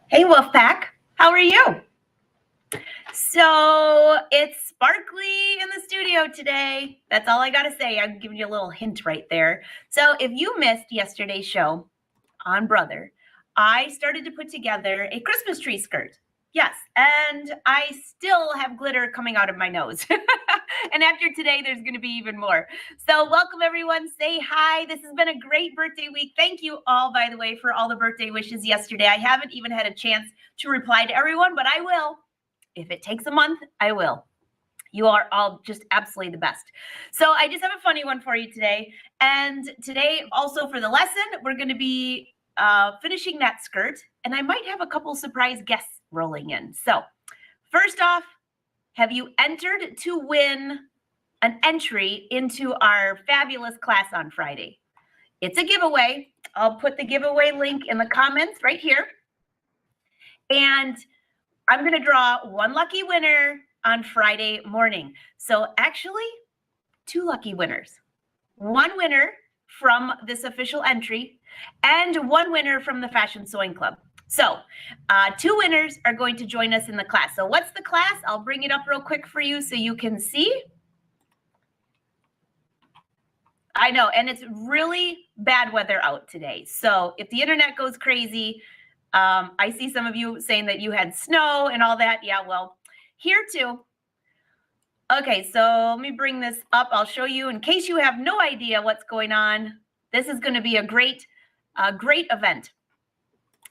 Hey, Wolfpack, how are you? So it's sparkly in the studio today. That's all I got to say. I'm giving you a little hint right there. So if you missed yesterday's show on Brother, I started to put together a Christmas tree skirt. Yes, and I still have glitter coming out of my nose. And after today, there's going to be even more. So welcome, everyone. Say hi. This has been a great birthday week. Thank you all, by the way, for all the birthday wishes yesterday. I haven't even had a chance to reply to everyone, but I will. If it takes a month, I will. You are all just absolutely the best. So I just have a funny one for you today. And today, also for the lesson, we're going to be finishing that skirt. And I might have a couple surprise guests rolling in. So first off, have you entered to win an entry into our fabulous class on Friday? It's a giveaway. I'll put the giveaway link in the comments right here. And I'm going to draw one lucky winner on Friday morning. So actually, two lucky winners. One winner from this official entry and one winner from the Fashion Sewing Club. So two winners are going to join us in the class. So what's the class? I'll bring it up real quick for you so you can see. I know, and it's really bad weather out today. So if the internet goes crazy, I see some of you saying that you had snow and all that. Yeah, well, here too. Okay, so let me bring this up. I'll show you in case you have no idea what's going on. This is going to be a great event.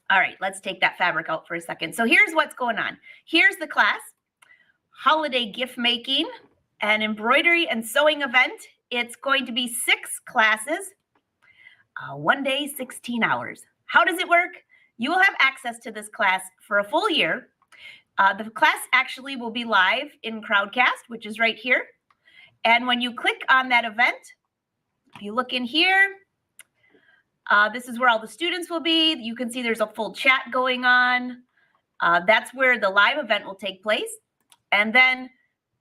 All right, let's take that fabric out for a second. So here's what's going on. Here's the class, holiday gift making and embroidery and sewing event. It's going to be 6 classes, 1 day, 16 hours. How does it work? You will have access to this class for a full year. The class actually will be live in Crowdcast, which is right here. And when you click on that event, if you look in here, this is where all the students will be. You can see there's a full chat going on. That's where the live event will take place. And then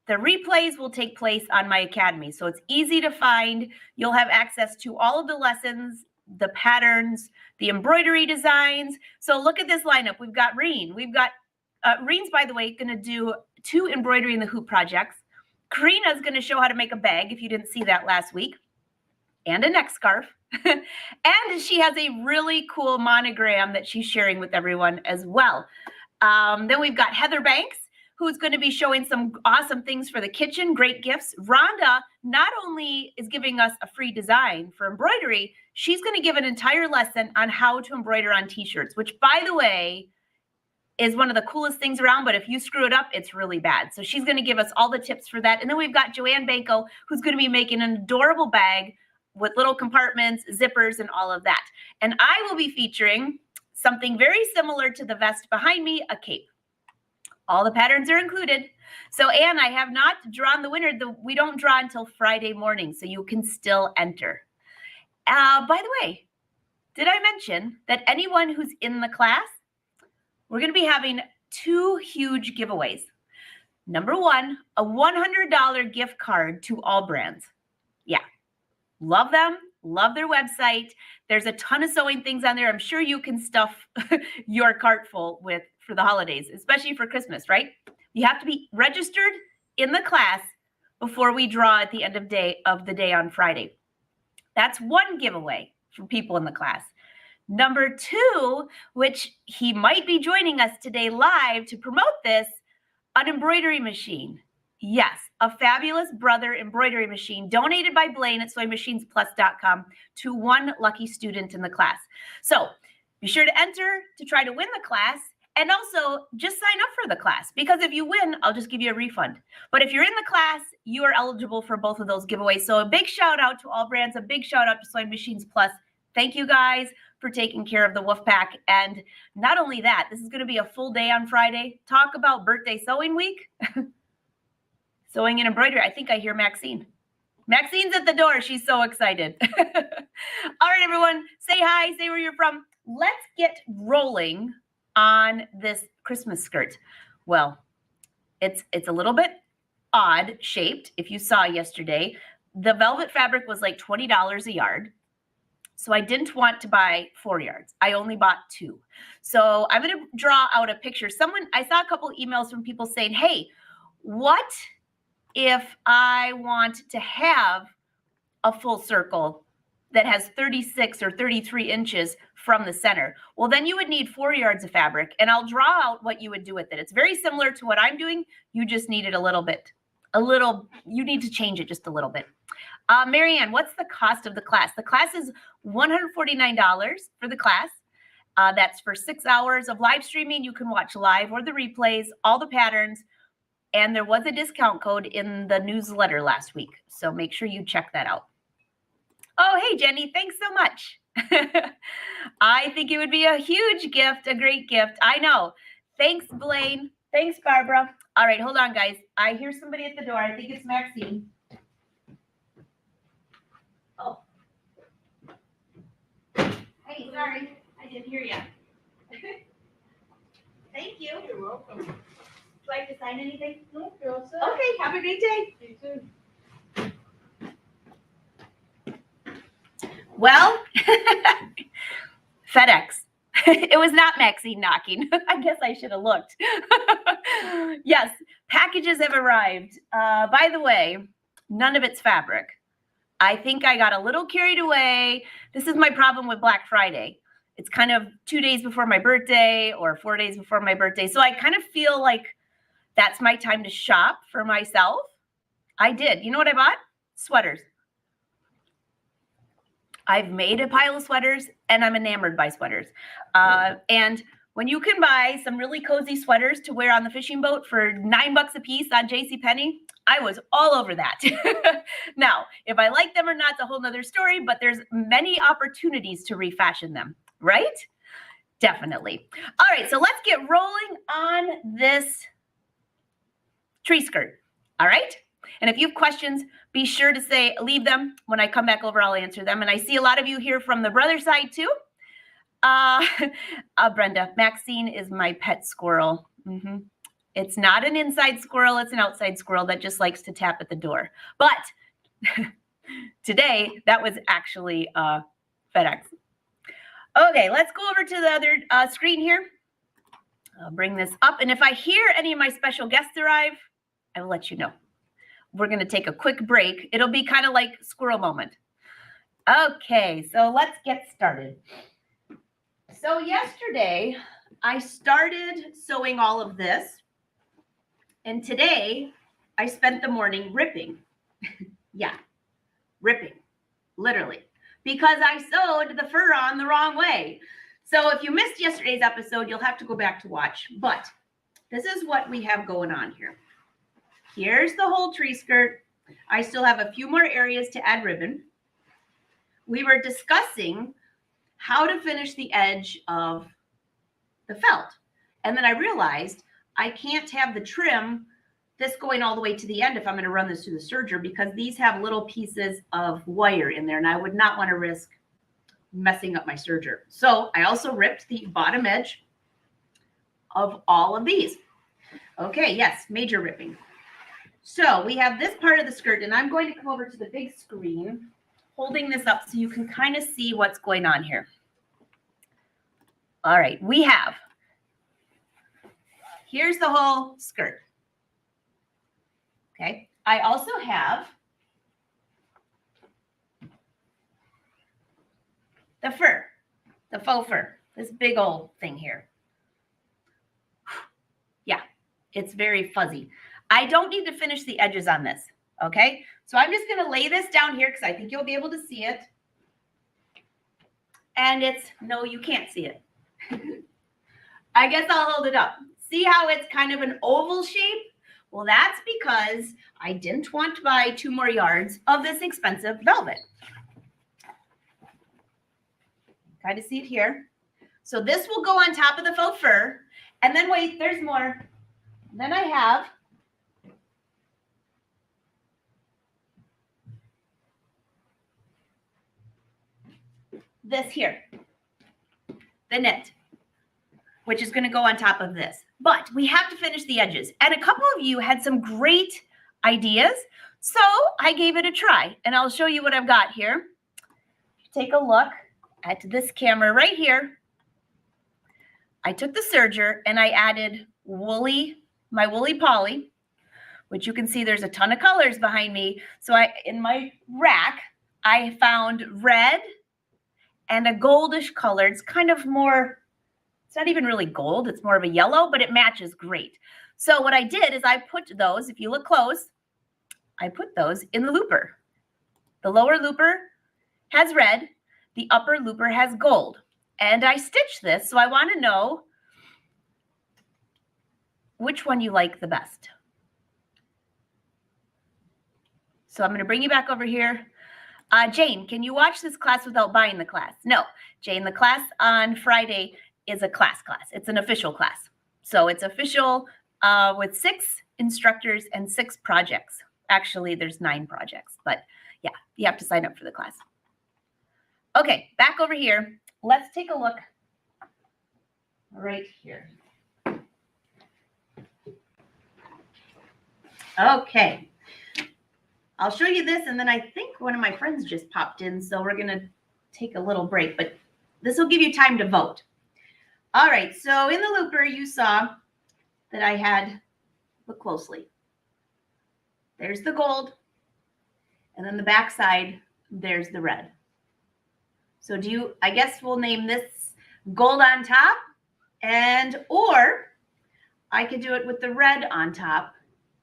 the replays will take place on my academy. So it's easy to find. You'll have access to all of the lessons, the patterns, the embroidery designs. So look at this lineup. We've got Reen. We've got Reen's, by the way, going to do 2 embroidery in the hoop projects. Karina's going to show how to make a bag, if you didn't see that last week, and a neck scarf. And she has a really cool monogram that she's sharing with everyone as well. Then we've got Heather Banks, who's going to be showing some awesome things for the kitchen, great gifts. Rhonda not only is giving us a free design for embroidery, she's going to give an entire lesson on how to embroider on t-shirts, which, by the way, is one of the coolest things around, but if you screw it up, it's really bad. So she's going to give us all the tips for that. And then we've got Joanne Banko, who's going to be making an adorable bag with little compartments, zippers, and all of that. And I will be featuring something very similar to the vest behind me, a cape. All the patterns are included. So, Anne, I have not drawn the winner. We don't draw until Friday morning, so you can still enter. By the way, did I mention that anyone who's in the class, we're going to be having 2 huge giveaways. Number 1, a $100 gift card to All Brands. Yeah, love them, love their website. There's a ton of sewing things on there. I'm sure you can stuff your cart full with for the holidays, especially for Christmas, right? You have to be registered in the class before we draw at the end of the day on Friday. That's one giveaway for people in the class. Number 2, which he might be joining us today live to promote this, an embroidery machine. Yes, a fabulous Brother embroidery machine donated by Blaine at SewingMachinesPlus.com to one lucky student in the class. So be sure to enter to try to win the class, and also just sign up for the class, because if you win, I'll just give you a refund. But if you're in the class, you are eligible for both of those giveaways. So a big shout out to All Brands, a big shout out to Sewing Machines Plus. Thank you guys for taking care of the Wolfpack. And not only that, this is going to be a full day on Friday. Talk about birthday sewing week. Sewing and embroidery. I think I hear Maxine. Maxine's at the door. She's so excited. All right, everyone. Say hi. Say where you're from. Let's get rolling on this Christmas skirt. Well, it's a little bit odd shaped. If you saw yesterday, the velvet fabric was like $20 a yard. So I didn't want to buy 4 yards. I only bought 2. So I'm going to draw out a picture. I saw a couple emails from people saying, hey, what if I want to have a full circle that has 36 or 33 inches from the center? Well, then you would need 4 yards of fabric, and I'll draw out what you would do with it. It's very similar to what I'm doing. You just need it you need to change it just a little bit. Marianne, what's the cost of the class? The class is $149 for the class. That's for 6 hours of live streaming. You can watch live or the replays, all the patterns. And there was a discount code in the newsletter last week. So make sure you check that out. Oh, hey, Jenny, thanks so much. I think it would be a huge gift, a great gift. I know. Thanks, Blaine. Thanks, Barbara. All right, hold on, guys. I hear somebody at the door. I think it's Maxine. Oh. Hey, sorry. I didn't hear you. Thank you. You're welcome. Do I have to sign anything? No, you're all set. Okay, have a great day. You too. Well, FedEx. It was not Maxine knocking. I guess I should have looked. Yes, packages have arrived. By the way, none of it's fabric. I think I got a little carried away. This is my problem with Black Friday. It's kind of 2 days before my birthday or 4 days before my birthday. So I kind of feel like that's my time to shop for myself. I did. You know what I bought? Sweaters. I've made a pile of sweaters and I'm enamored by sweaters. And when you can buy some really cozy sweaters to wear on the fishing boat for $9 a piece on JCPenney, I was all over that. Now, if I like them or not, it's a whole nother story, but there's many opportunities to refashion them, right? Definitely. All right, so let's get rolling on this tree skirt. All right. And if you have questions, be sure to leave them. When I come back over, I'll answer them. And I see a lot of you here from the brother side too. Brenda, Maxine is my pet squirrel. Mm-hmm. It's not an inside squirrel. It's an outside squirrel that just likes to tap at the door. But today, that was actually FedEx. Okay, let's go over to the other screen here. I'll bring this up. And if I hear any of my special guests arrive, I will let you know. We're going to take a quick break. It'll be kind of like squirrel moment. Okay, so let's get started. So yesterday, I started sewing all of this. And today, I spent the morning ripping. Yeah, ripping, literally. Because I sewed the fur on the wrong way. So if you missed yesterday's episode, you'll have to go back to watch. But this is what we have going on here. Here's the whole tree skirt. I still have a few more areas to add ribbon. We were discussing how to finish the edge of the felt. And then I realized I can't have the trim this going all the way to the end if I'm going to run this through the serger, because these have little pieces of wire in there and I would not want to risk messing up my serger. So I also ripped the bottom edge of all of these. Okay, yes, major ripping. So we have this part of the skirt, and I'm going to come over to the big screen, holding this up so you can kind of see what's going on here. All right, here's the whole skirt. Okay, I also have the fur, the faux fur, this big old thing here. Yeah, it's very fuzzy. I don't need to finish the edges on this, okay? So I'm just going to lay this down here because I think you'll be able to see it. And no, you can't see it. I guess I'll hold it up. See how it's kind of an oval shape? Well, that's because I didn't want to buy 2 more yards of this expensive velvet. Kind of see it here. So this will go on top of the faux fur. And then wait, there's more. Then I have this here, the knit, which is going to go on top of this. But we have to finish the edges. And a couple of you had some great ideas. So I gave it a try. And I'll show you what I've got here. Take a look. at this camera right here, I took the serger and I added my woolly poly, which you can see there's a ton of colors behind me. So in my rack, I found red and a goldish color. It's kind of more, it's not even really gold. It's more of a yellow, but it matches great. So what I did is I put those, if you look close, I put those in the looper. The lower looper has red, the upper looper has gold. And I stitched this, so I want to know which one you like the best. So I'm going to bring you back over here. Jane, can you watch this class without buying the class? No, Jane, the class on Friday is a class. It's an official class. So it's official with 6 instructors and 6 projects. Actually, there's 9 projects, but yeah, you have to sign up for the class. Okay, back over here. Let's take a look right here. Okay. I'll show you this, and then I think one of my friends just popped in, so we're going to take a little break, but this will give you time to vote. All right, so in the looper, you saw that I had, look closely, there's the gold, and then the back side, there's the red. So I guess we'll name this gold on top, or I could do it with the red on top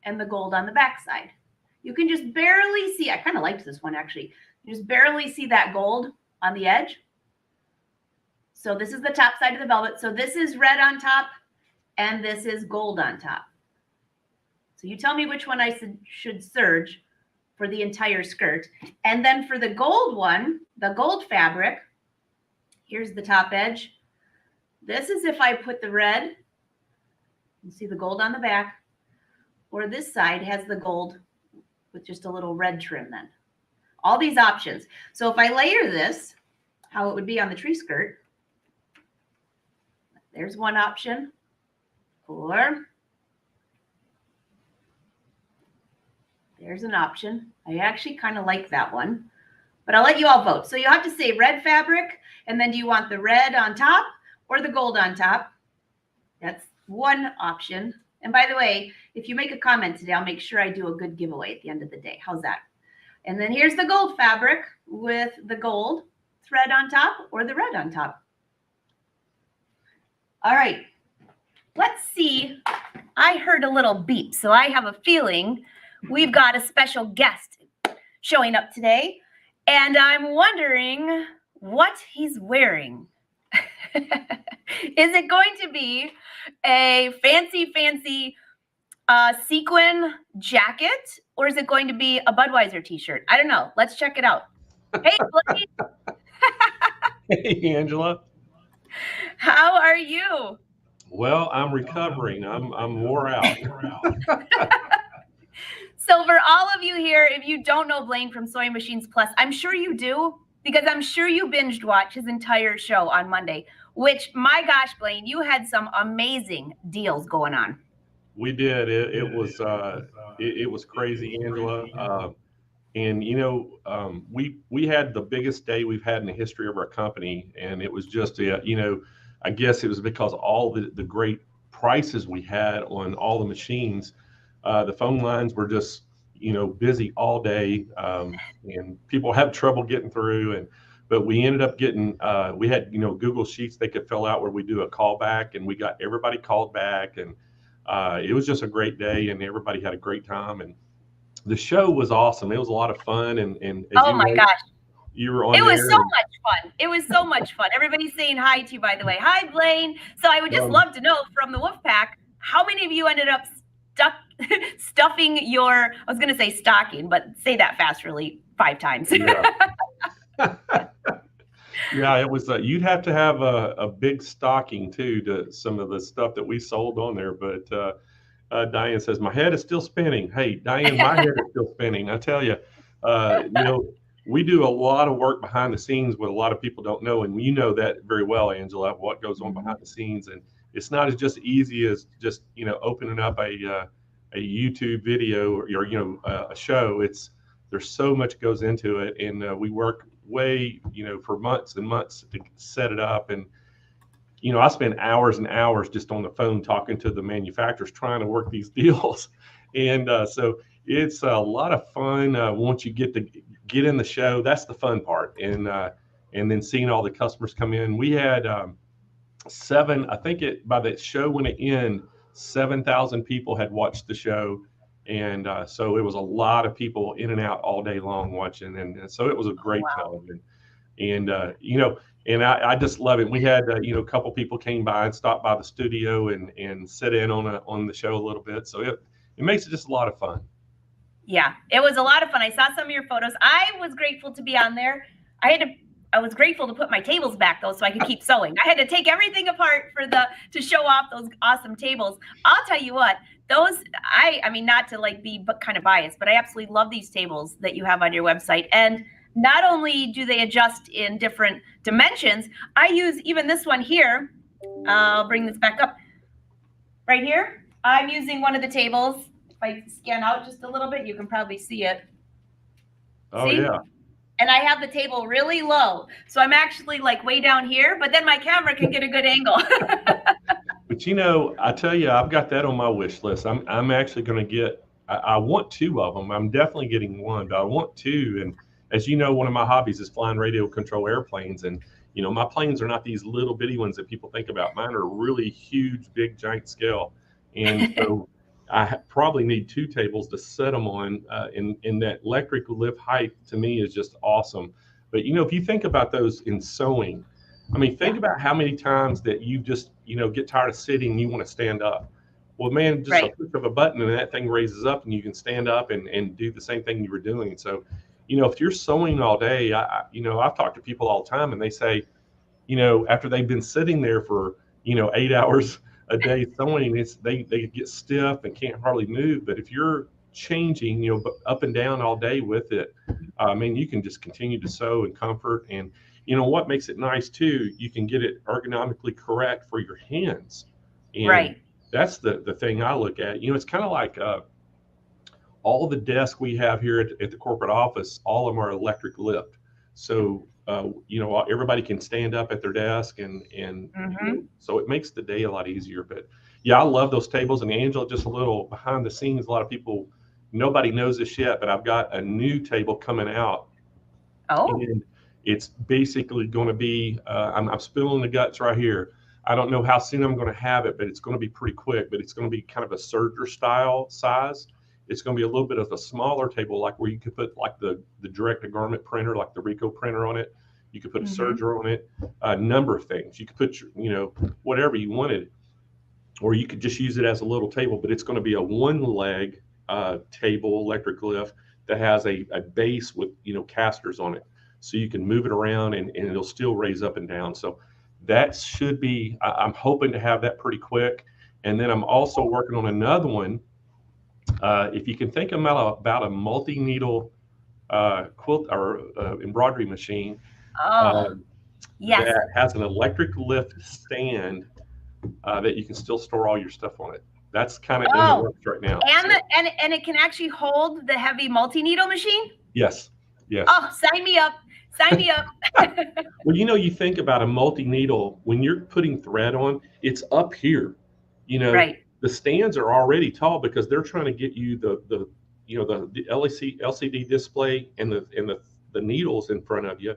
and the gold on the back side. You can just barely see, I kind of liked this one actually. You just barely see that gold on the edge. So this is the top side of the velvet. So this is red on top and this is gold on top. So you tell me which one I should serge for the entire skirt. And then for the gold one, the gold fabric, here's the top edge. This is if I put the red, you see the gold on the back, or this side has the gold with just a little red trim then. All these options. So if I layer this, how it would be on the tree skirt, there's one option. Or there's an option. I actually kind of like that one, but I'll let you all vote. So you have to say red fabric, and then do you want the red on top or the gold on top? That's one option. And by the way, if you make a comment today, I'll make sure I do a good giveaway at the end of the day. How's that? And then here's the gold fabric with the gold thread on top or the red on top. All right, let's see. I heard a little beep, so I have a feeling we've got a special guest showing up today, and I'm wondering what he's wearing. Is it going to be a fancy sequin jacket, or is it going to be a Budweiser t-shirt? I don't know. Let's check it out. Hey, Blaine. Hey, Angela. How are you? Well, I'm recovering. I'm wore out. So for all of you here, if you don't know Blaine from SewingMachinesPlus, I'm sure you do, because I'm sure you binged watched his entire show on Monday, which, my gosh, Blaine, you had some amazing deals going on. We did. It was crazy, Angela. And we had the biggest day we've had in the history of our company, and it was just I guess it was because all the great prices we had on all the machines. The phone lines were just busy all day, and people have trouble getting through. But we ended up getting we had Google Sheets they could fill out where we do a callback, and we got everybody called back, and it was just a great day, and everybody had a great time, and the show was awesome. It was a lot of fun, and oh my gosh, you were on. It was so much fun. It was so much fun. Everybody's saying hi to you, by the way. Hi, Blaine. So I would just love to know from the Wolfpack, how many of you ended up stuffing your, I was going to say stocking, but say that fast really 5 times. Yeah. Yeah, it was. You'd have to have a big stocking too to some of the stuff that we sold on there. But Diane says my head is still spinning. Hey, Diane, my head is still spinning. I tell you, we do a lot of work behind the scenes, what a lot of people don't know, and you know that very well, Angela. What goes on behind the scenes, and it's not as just easy as just opening up a YouTube video or a show. There's so much goes into it, and we work way, for months and months to set it up. And, I spend hours and hours just on the phone talking to the manufacturers trying to work these deals. And so it's a lot of fun once you get in the show. That's the fun part. And then seeing all the customers come in. We had by the show when it ended, 7,000 people had watched the show. And so it was a lot of people in and out all day long watching. And so it was a great time. And I just love it. We had, a couple people came by and stopped by the studio and sit in on the show a little bit. So it makes it just a lot of fun. Yeah, it was a lot of fun. I saw some of your photos. I was grateful to be on there. I was grateful to put my tables back though, so I could keep sewing. I had to take everything apart to show off those awesome tables. I'll tell you what, I mean, not to be kind of biased, but I absolutely love these tables that you have on your website. And not only do they adjust in different dimensions, I use even this one here. I'll bring this back up right here. I'm using one of the tables. If I scan out just a little bit, you can probably see it. Oh, see? Yeah. And I have the table really low. So I'm actually way down here, but then my camera can get a good angle. But I tell you, I've got that on my wish list. I'm actually going to get, I want 2 of them. I'm definitely getting 1, but I want 2. And as you know, one of my hobbies is flying radio control airplanes. And, my planes are not these little bitty ones that people think about. Mine are really huge, big, giant scale. And so I probably need 2 tables to set them on. And that electric lift height to me is just awesome. But, if you think about those in sewing, I mean, think about how many times that you just, get tired of sitting and you want to stand up. Well, man, just a push of a button and that thing raises up and you can stand up and do the same thing you were doing. So, if you're sewing all day, I've talked to people all the time and they say, after they've been sitting there for, 8 hours a day sewing, they get stiff and can't hardly move. But if you're changing, up and down all day with it, you can just continue to sew in comfort. And what makes it nice too, you can get it ergonomically correct for your hands. And that's the thing I look at. It's kind of like all the desks we have here at the corporate office, all of them are electric lift. So everybody can stand up at their desk and so it makes the day a lot easier. But yeah, I love those tables. And Angela, just a little behind the scenes, a lot of people, nobody knows this yet, but I've got a new table coming out. Oh. And it's basically going to be, I'm spilling the guts right here. I don't know how soon I'm going to have it, but it's going to be pretty quick. But it's going to be kind of a serger style size. It's going to be a little bit of a smaller table, like where you could put the direct-to-garment printer, like the Rico printer on it. You could put a serger on it, a number of things. You could put, whatever you wanted, or you could just use it as a little table. But it's going to be a one-leg table, electric lift, that has a base with, casters on it. So you can move it around and it'll still raise up and down. So that should be, I'm hoping to have that pretty quick. And then I'm also working on another one. If you can think about a multi-needle quilt or embroidery machine that has an electric lift stand that you can still store all your stuff on it. That's kind of in the works right now. And it can actually hold the heavy multi-needle machine? Yes. Oh, sign me up. Sign me up. Well, you think about a multi-needle, when you're putting thread on, it's up here. The stands are already tall because they're trying to get you the LCD display and the needles in front of you.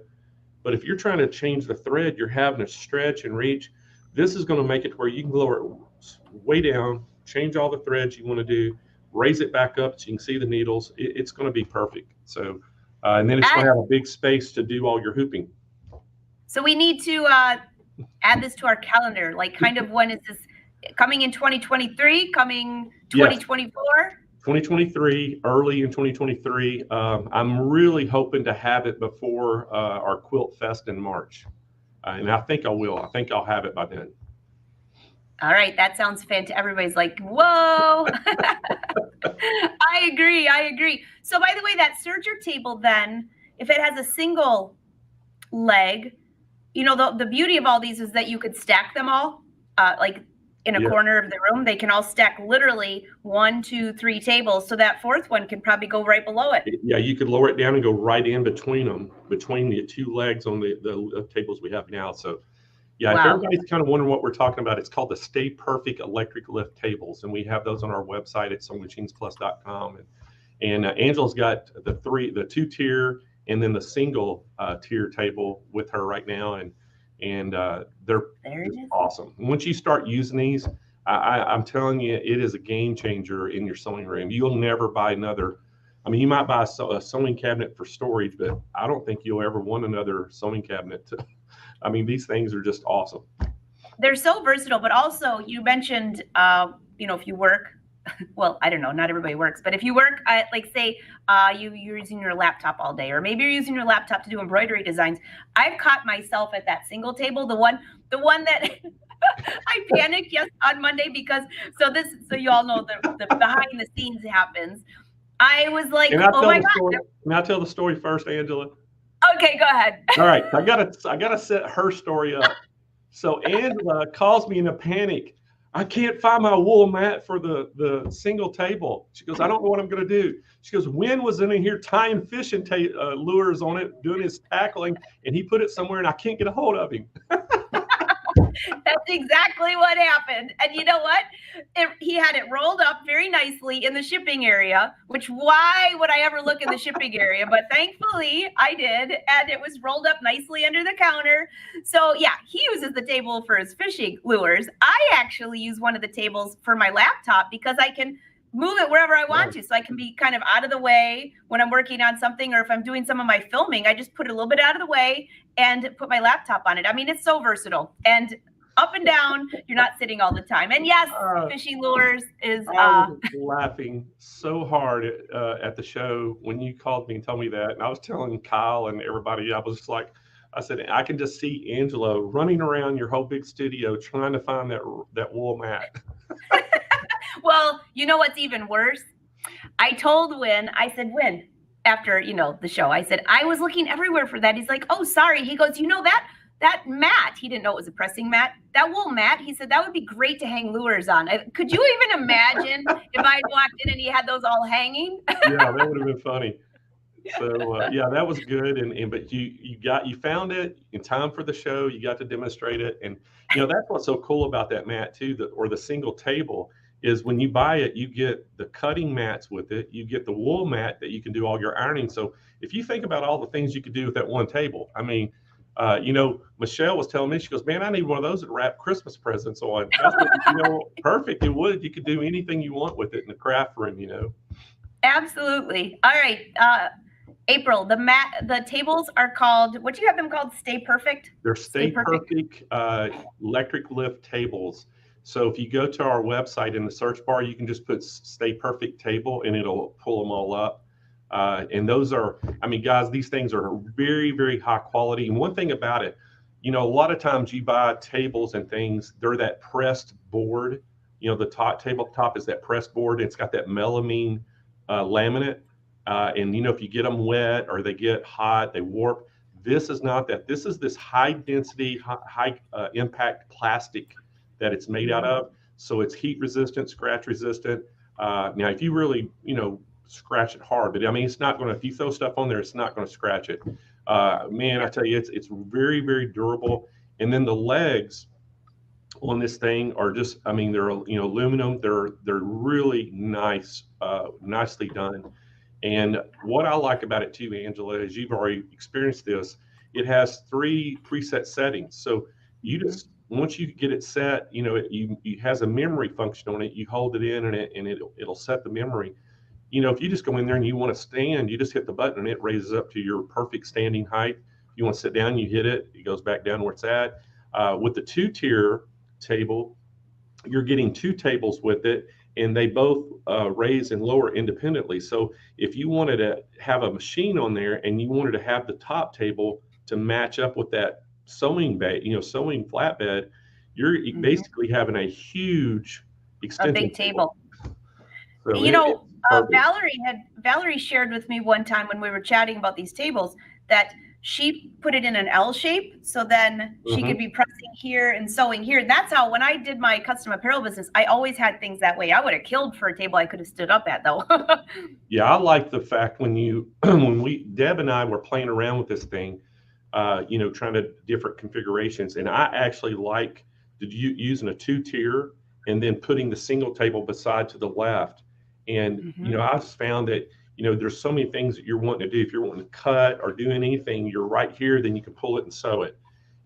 But if you're trying to change the thread, you're having to stretch and reach. This is going to make it to where you can lower it way down, change all the threads you want to do, raise it back up so you can see the needles. It's going to be perfect. So, and then it's going to have a big space to do all your hooping. So we need to add this to our calendar. When is this coming in 2023? Coming 2024? Yes. 2023, early in 2023. I'm really hoping to have it before our Quilt Fest in March. And I think I will. I think I'll have it by then. All right. That sounds fantastic. Everybody's like, whoa. I agree. So by the way, that serger table then, if it has a single leg, the beauty of all these is that you could stack them all. in a Yeah. corner of the room. They can all stack literally 1, 2, 3 tables. So that fourth one can probably go right below it. Yeah, you could lower it down and go right in between them, between the two legs on the tables we have now. So yeah, if Wow. everybody's kind of wondering what we're talking about, it's called the Stay Perfect electric lift tables, and we have those on our website at SewingMachinesPlus.com. And Angela's got the 2-tier, and then the single tier table with her right now, and they're just awesome. Once you start using these, I'm telling you, it is a game changer in your sewing room. You'll never buy another. I mean, you might buy a sewing cabinet for storage, but I don't think you'll ever want another sewing cabinet. I mean, these things are just awesome. They're so versatile, but also you mentioned, if you work, well, I don't know, not everybody works, but if you work, like say you're using your laptop all day, or maybe you're using your laptop to do embroidery designs. I've caught myself at that single table, the one that I panicked on Monday because, so you all know the behind the scenes happens. I was like, oh my God. Can I tell the story first, Angela? Okay, go ahead. All right, I gotta set her story up. So Angela calls me in a panic. I can't find my wool mat for the single table. She goes, I don't know what I'm going to do. She goes, Wynn was in here tying fishing lures on it, doing his tackling, and he put it somewhere, and I can't get a hold of him. That's exactly what happened. And you know what? He had it rolled up very nicely in the shipping area, which why would I ever look in the shipping area? But thankfully I did. And it was rolled up nicely under the counter. So yeah, he uses the table for his fishing lures. I actually use one of the tables for my laptop because I can move it wherever I want to. So I can be kind of out of the way when I'm working on something, or if I'm doing some of my filming, I just put it a little bit out of the way and put my laptop on it. I mean, it's so versatile and up and down. You're not sitting all the time. And yes, fishing lures is. I was laughing so hard at the show when you called me and told me that. And I was telling Kyle and everybody, I was just like, I said, I can just see Angela running around your whole big studio trying to find that wool mat. Well, you know what's even worse? I told Wynn, I said, Wynn, after, the show, I said, I was looking everywhere for that. He's like, oh, sorry. He goes, that mat, he didn't know it was a pressing mat, that wool mat, he said, that would be great to hang lures on. Could you even imagine if I had walked in and he had those all hanging? Yeah, that would have been funny. So yeah, that was good. But you found it in time for the show. You got to demonstrate it. And, that's what's so cool about that mat too, or the single table, is when you buy it, you get the cutting mats with it. You get the wool mat that you can do all your ironing. So if you think about all the things you could do with that one table, I mean, Michelle was telling me, she goes, man, I need one of those to wrap Christmas presents on. I said, perfect. It would. You could do anything you want with it in the craft room, Absolutely. All right. April, the tables are called, what do you have them called? Stay Perfect? They're Stay Perfect electric lift tables. So if you go to our website in the search bar, you can just put Stay Perfect table and it'll pull them all up. And those are, I mean, guys, these things are very, very high quality. And one thing about it, a lot of times you buy tables and things, they're that pressed board. The tabletop is that pressed board. It's got that melamine laminate. And, if you get them wet or they get hot, they warp. This is not that. This is this high density, high impact plastic that it's made out of. So it's heat resistant, scratch resistant. Now, if you really, scratch it hard, but I mean, it's not going to, if you throw stuff on there, it's not going to scratch it. Man, I tell you, it's very, very durable. And then the legs on this thing are just, I mean, they're, aluminum. They're really nice, nicely done. And what I like about it too, Angela, is you've already experienced this. It has 3 preset settings. So you just, once you get it set, it has a memory function on it. You hold it in and it'll set the memory. If you just go in there and you want to stand, you just hit the button and it raises up to your perfect standing height. If you want to sit down, you hit it, it goes back down where it's at. With the 2-tier table, you're getting 2 tables with it, and they both raise and lower independently. So if you wanted to have a machine on there and you wanted to have the top table to match up with that sewing sewing flatbed, you're basically having a huge extension a big table. So Valerie shared with me one time when we were chatting about these tables that she put it in an L shape. So then she could be pressing here and sewing here. And that's how, when I did my custom apparel business, I always had things that way. I would have killed for a table I could have stood up at, though. Yeah, I like the fact when Deb and I were playing around with this thing, trying to different configurations. And I actually like using a 2-tier and then putting the single table beside to the left. And, I've found that, there's so many things that you're wanting to do. If you're wanting to cut or do anything, you're right here, then you can pull it and sew it.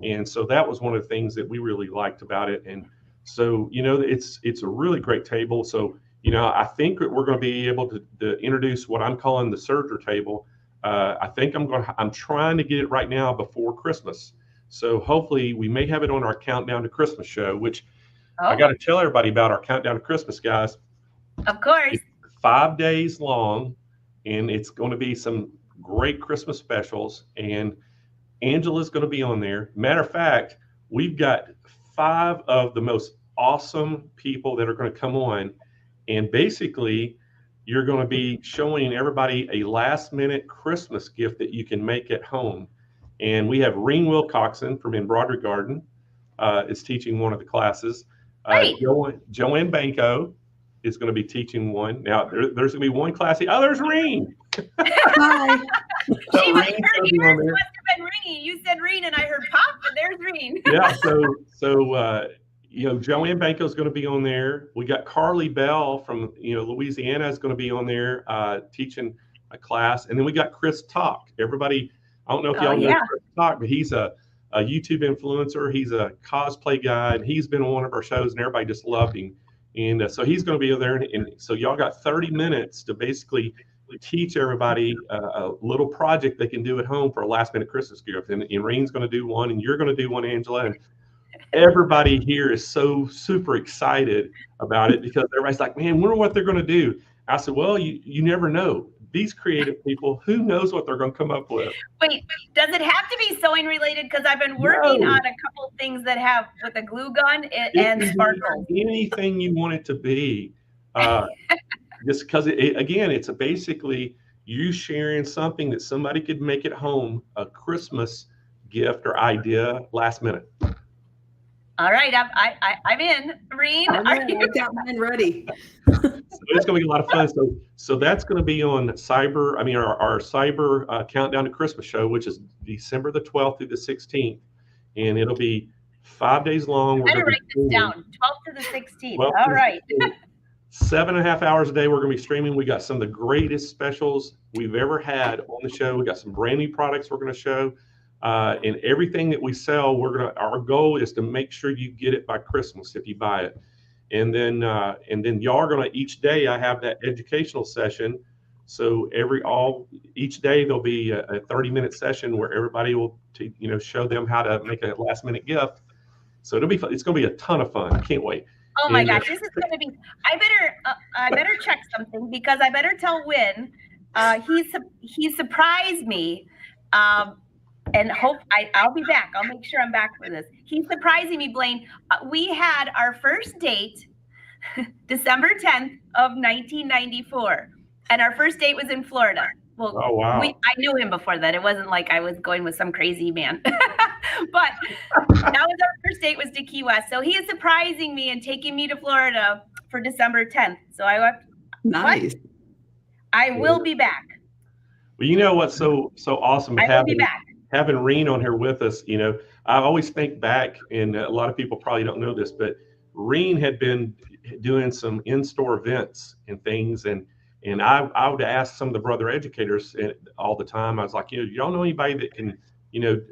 And so that was one of the things that we really liked about it. And so, it's a really great table. So, I think that we're going to be able to introduce what I'm calling the serger table. I think I'm trying to get it right now before Christmas. So hopefully we may have it on our Countdown to Christmas show, which I got to tell everybody about our Countdown to Christmas, guys. Of course. It's 5 days long, and it's going to be some great Christmas specials. And Angela's going to be on there. Matter of fact, we've got 5 of the most awesome people that are going to come on. And basically, you're going to be showing everybody a last-minute Christmas gift that you can make at home. And we have Reen Wilcoxson from Embroidery Garden is teaching one of the classes. Joanne Banko is going to be teaching one. Now, there's going to be one class. Oh, there's Reen. Hi. She must have been ringing. You said Reen, and I heard pop, and there's Reen. Yeah, so Joanne Banko is going to be on there. We got Carly Bell from Louisiana is going to be on there teaching a class, and then we got Chris Talk. Everybody, I don't know if y'all know Chris Talk, but he's a YouTube influencer. He's a cosplay guy, and he's been on one of our shows, and everybody just loved him. And so he's going to be there, and so y'all got 30 minutes to basically teach everybody a little project they can do at home for a last-minute Christmas gift. And Reen's going to do one, and you're going to do one, Angela. And everybody here is so super excited about it because everybody's like, man, wonder what they're going to do. I said, well, you never know. These creative people, who knows what they're going to come up with? Wait, does it have to be sewing related? Because I've been working on a couple things that have with a glue gun and sparkles. Anything you want it to be. Just because, it's basically you sharing something that somebody could make at home, a Christmas gift or idea last minute. All right, I'm in. Reen, I've got mine ready. So it's going to be a lot of fun. So that's going to be on our Cyber Countdown to Christmas show, which is December the 12th through the 16th. And it'll be 5 days long. Better write this down, 12th to the 16th. All right. 7.5 hours a day. We're going to be streaming. We got some of the greatest specials we've ever had on the show. We got some brand new products we're going to show. And everything that we sell, our goal is to make sure you get it by Christmas if you buy it. And then y'all are going to, each day I have that educational session. So each day there'll be a 30-minute session where everybody will, show them how to make a last-minute gift. So it's going to be a ton of fun. I can't wait. Oh my gosh, this is going to be, I better check something because I better tell Win. He surprised me. And I'll be back. I'll make sure I'm back for this. He's surprising me, Blaine. We had our first date December 10th of 1994. And our first date was in Florida. Well, oh, wow. I knew him before that. It wasn't like I was going with some crazy man. But that was our first date was to Key West. So he is surprising me and taking me to Florida for December 10th. So I went, nice. What? I will be back. Well, you know what's so awesome I will be back. Having Reen on here with us, I always think back, and a lot of people probably don't know this, but Reen had been doing some in-store events and things, and I would ask some of the brother educators all the time. I was like, you don't know anybody that can,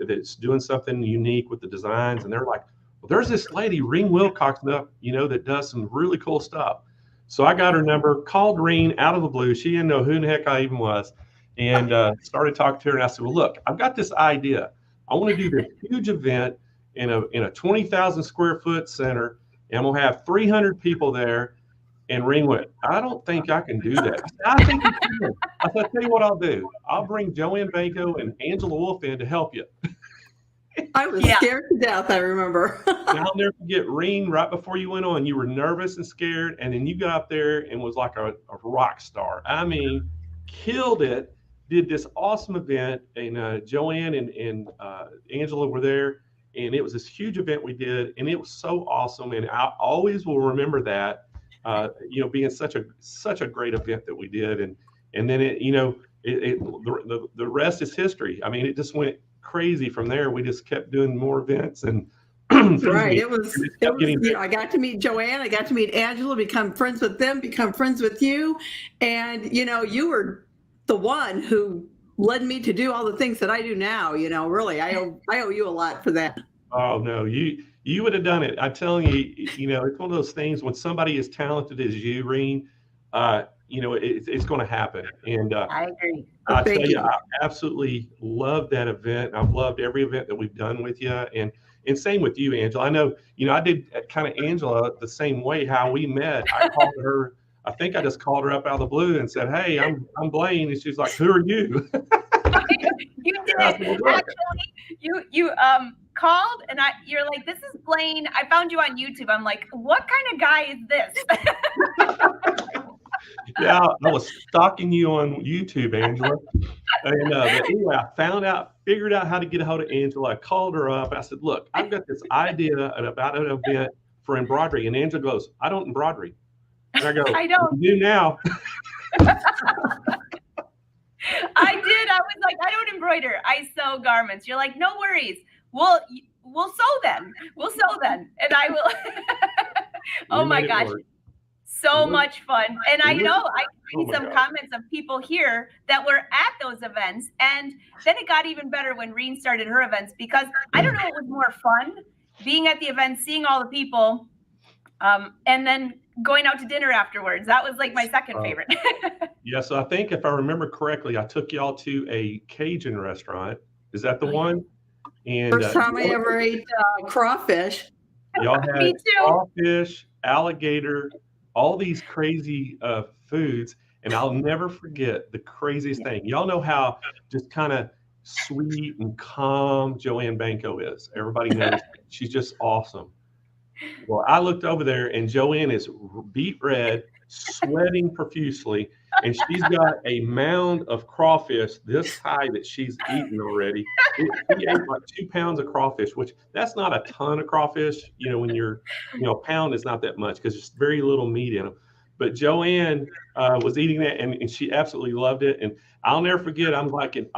that's doing something unique with the designs, and they're like, well, there's this lady, Reen Wilcoxson, that does some really cool stuff. So I got her number, called Reen out of the blue. She didn't know who in the heck I even was. And started talking to her, and I said, well, look, I've got this idea. I want to do this huge event in a 20,000 square foot center, and we'll have 300 people there. And Reen went, I don't think I can do that. I think you can. I said, I'll tell you what I'll do. I'll bring Joanne Banko and Angela Wolf in to help you. I was scared to death, I remember. And I'll never forget, Reen, right before you went on, you were nervous and scared, and then you got up there and was like a rock star. I mean, killed it. did this awesome event, and Joanne and Angela were there, and it was this huge event we did, and it was so awesome, and I always will remember that, being such a great event that we did, and then the rest is history. I mean, it just went crazy from there. We just kept doing more events and. Right. It was I got to meet Joanne. I got to meet Angela, become friends with them, become friends with you. And, you were the one who led me to do all the things that I do now. Really, I owe you a lot for that. Oh, no, you would have done it. I'm telling you, it's one of those things when somebody as talented as you, Reen, it's going to happen. And I agree. I tell you, I absolutely love that event. I've loved every event that we've done with you. And same with you, Angela. I know, I did kind of Angela the same way how we met. I called her, I think I just called her up out of the blue and said, "Hey, I'm Blaine." And she's like, "Who are you?" You did. Actually, you called and you're like, "This is Blaine. I found you on YouTube." I'm like, "What kind of guy is this?" Yeah, I was stalking you on YouTube, Angela. And but anyway, I figured out how to get a hold of Angela. I called her up. I said, "Look, I've got this idea about an event for embroidery." And Angela goes, "I don't embroidery." And I go, "I don't." "You do now." I did. I was like, "I don't embroider. I sew garments." You're like, "No worries. We'll sew them. We'll sew them." And I will. Oh my gosh. So much fun. And I know I read some comments of people here that were at those events. And then it got even better when Reen started her events, because I don't know what was more fun, being at the event, seeing all the people, and then going out to dinner afterwards. That was like my second favorite. Yeah, so I think if I remember correctly, I took y'all to a Cajun restaurant. Is that the one? And first time I ever ate crawfish. Y'all had crawfish, alligator, all these crazy foods, and I'll never forget the craziest thing. Y'all know how just kind of sweet and calm Joanne Banko is. Everybody knows she's just awesome. Well, I looked over there, and Joanne is beet red, sweating profusely, and she's got a mound of crawfish this high that she's eaten already. She ate like 2 pounds of crawfish, which that's not a ton of crawfish. When you're, a pound is not that much because there's very little meat in them. But Joanne was eating that, and she absolutely loved it. And I'll never forget, I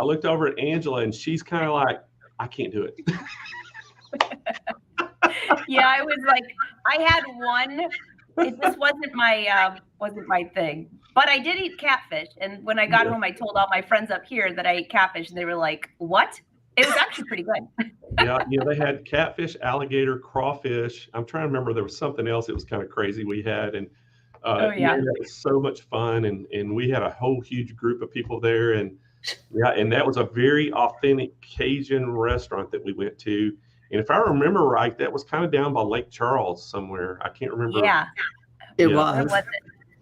looked over at Angela, and she's kind of like, "I can't do it." Yeah, I was like, I had one. It just wasn't my thing. But I did eat catfish, and when I got home, I told all my friends up here that I ate catfish, and they were like, "What?" It was actually pretty good. Yeah, they had catfish, alligator, crawfish. I'm trying to remember. There was something else that was kind of crazy we had, and that was so much fun, and we had a whole huge group of people there, and that was a very authentic Cajun restaurant that we went to. And if I remember right, that was kind of down by Lake Charles somewhere. I can't remember. Yeah, it was.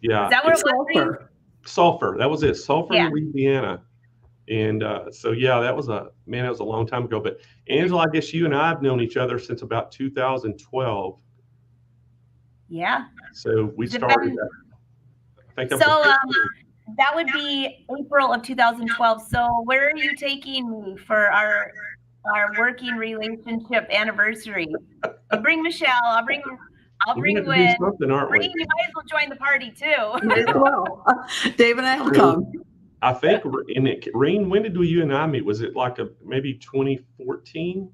Yeah. Is that where it was? Sulphur. That was it. Sulphur, Louisiana. And that was a long time ago. But Angela, I guess you and I have known each other since about 2012. Yeah. So we started that. I think that would be April of 2012. So where are you taking me for our working relationship anniversary? You bring Michelle. I'll bring Wynn. Reen, you might as well join the party too. Might as well. Dave and I will come. I think Reen, when did you and I meet? Was it like maybe 2014?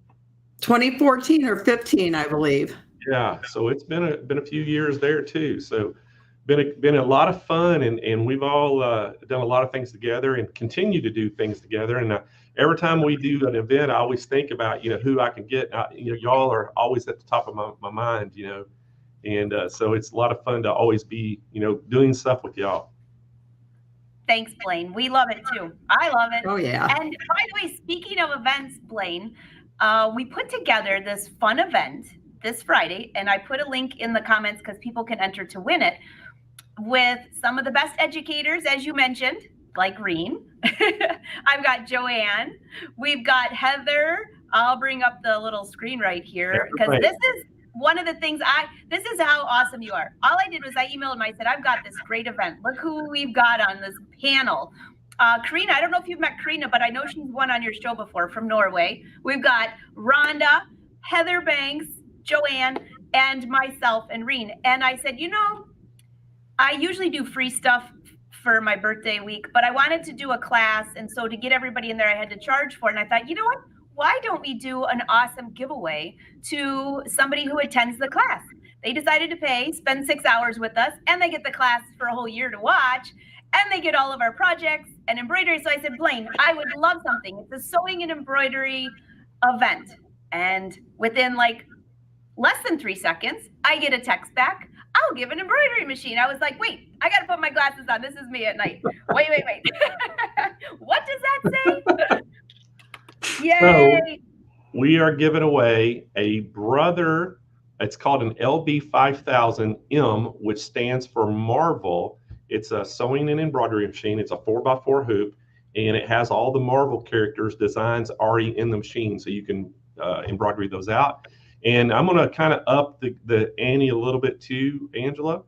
2014 or 15, I believe. Yeah, so it's been a few years there too. So been a lot of fun, and we've all done a lot of things together and continue to do things together. And every time we do an event, I always think about who I can get. Y'all are always at the top of my mind, and so it's a lot of fun to always be doing stuff with y'all. Thanks, Blaine. We love it too. I love it. Oh yeah. And by the way, speaking of events, Blaine, we put together this fun event this Friday, and I put a link in the comments because people can enter to win it, with some of the best educators, as you mentioned, like Reen. I've got Joanne. We've got Heather. I'll bring up the little screen right here, because this is one of the things this is how awesome you are. All I did was I emailed him. I said, "I've got this great event. Look who we've got on this panel." Karina, I don't know if you've met Karina, but I know she's won on your show before from Norway. We've got Rhonda, Heather Banks, Joanne, and myself and Reen. And I said, I usually do free stuff for my birthday week, but I wanted to do a class. And so to get everybody in there, I had to charge for it. And I thought, you know what? Why don't we do an awesome giveaway to somebody who attends the class? They decided to pay, spend 6 hours with us, and they get the class for a whole year to watch, and they get all of our projects and embroidery. So I said, Blaine, I would love something. It's a sewing and embroidery event. And within like less than 3 seconds, I get a text back. I'll give an embroidery machine. I was like, wait, I got to put my glasses on. This is me at night. Wait. What does that say? Yay. So we are giving away a Brother. It's called an LB5000M, which stands for Marvel. It's a sewing and embroidery machine. It's a 4x4 hoop, and it has all the Marvel characters designs already in the machine, so you can embroidery those out. And I'm going to kind of up the ante a little bit too, Angela.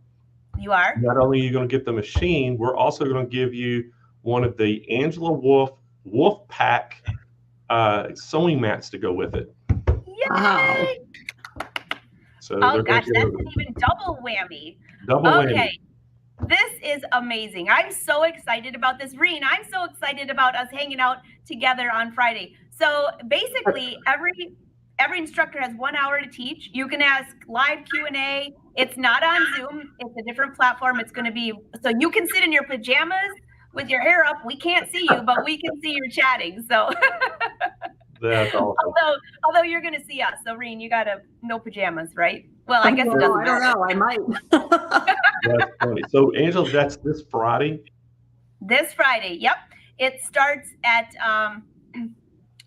You are? Not only are you going to get the machine, we're also going to give you one of the Angela Wolf Pack sewing mats to go with it. Yay! Wow. So Oh gosh, that's an even double whammy. Okay. This is amazing. I'm so excited about this. Reen, I'm so excited about us hanging out together on Friday. So basically, every instructor has 1 hour to teach. You can ask live Q&A. It's not on Zoom. It's a different platform. It's going to be, so you can sit in your pajamas with your hair up. We can't see you, but we can see you're chatting. So That's awesome. Although you're going to see us. So Reen, you got to no pajamas, right? Well, I guess it doesn't matter. I don't know. I might. That's funny. So Angela, that's this Friday? This Friday. Yep. It starts at,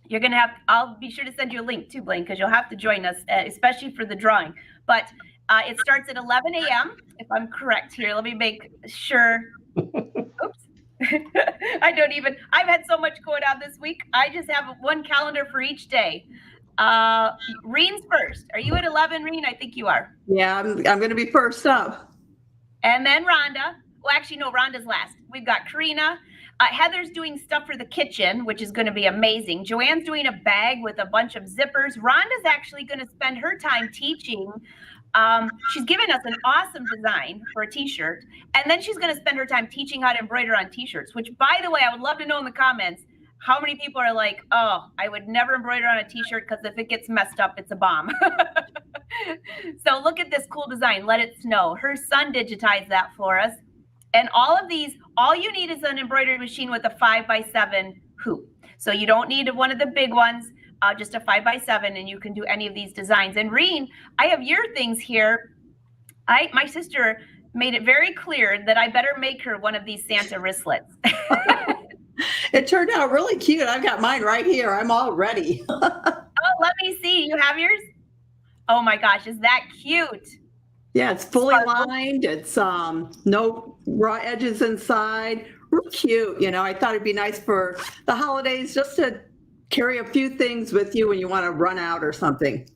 you're going to have, I'll be sure to send you a link too, Blaine, because you'll have to join us, especially for the drawing. But it starts at 11 a.m. if I'm correct here. Let me make sure. Oops. I've had so much going on this week. I just have one calendar for each day. Reen's first. Are you at 11, Reen? I think you are. Yeah, I'm going to be first up. And then Rhonda. Well, actually, no, Rhonda's last. We've got Karina. Heather's doing stuff for the kitchen, which is going to be amazing. Joanne's doing a bag with a bunch of zippers. Rhonda's actually going to spend her time teaching. She's given us an awesome design for a t-shirt, and then she's going to spend her time teaching how to embroider on t-shirts, which, by the way, I would love to know in the comments how many people are like, oh, I would never embroider on a t-shirt because if it gets messed up, it's a bomb. So look at this cool design. Let it snow. Her son digitized that for us. And all of these, all you need is an embroidery machine with a 5x7 hoop. So you don't need one of the big ones, just a 5x7, and you can do any of these designs. And Reen, I have your things here. My sister made it very clear that I better make her one of these Santa wristlets. It turned out really cute. I've got mine right here. I'm all ready. Oh, let me see. You have yours? Oh my gosh, is that cute? Yeah, it's fully Sparkle. lined. It's no raw edges inside. Real cute. I thought it'd be nice for the holidays just to carry a few things with you when you want to run out or something.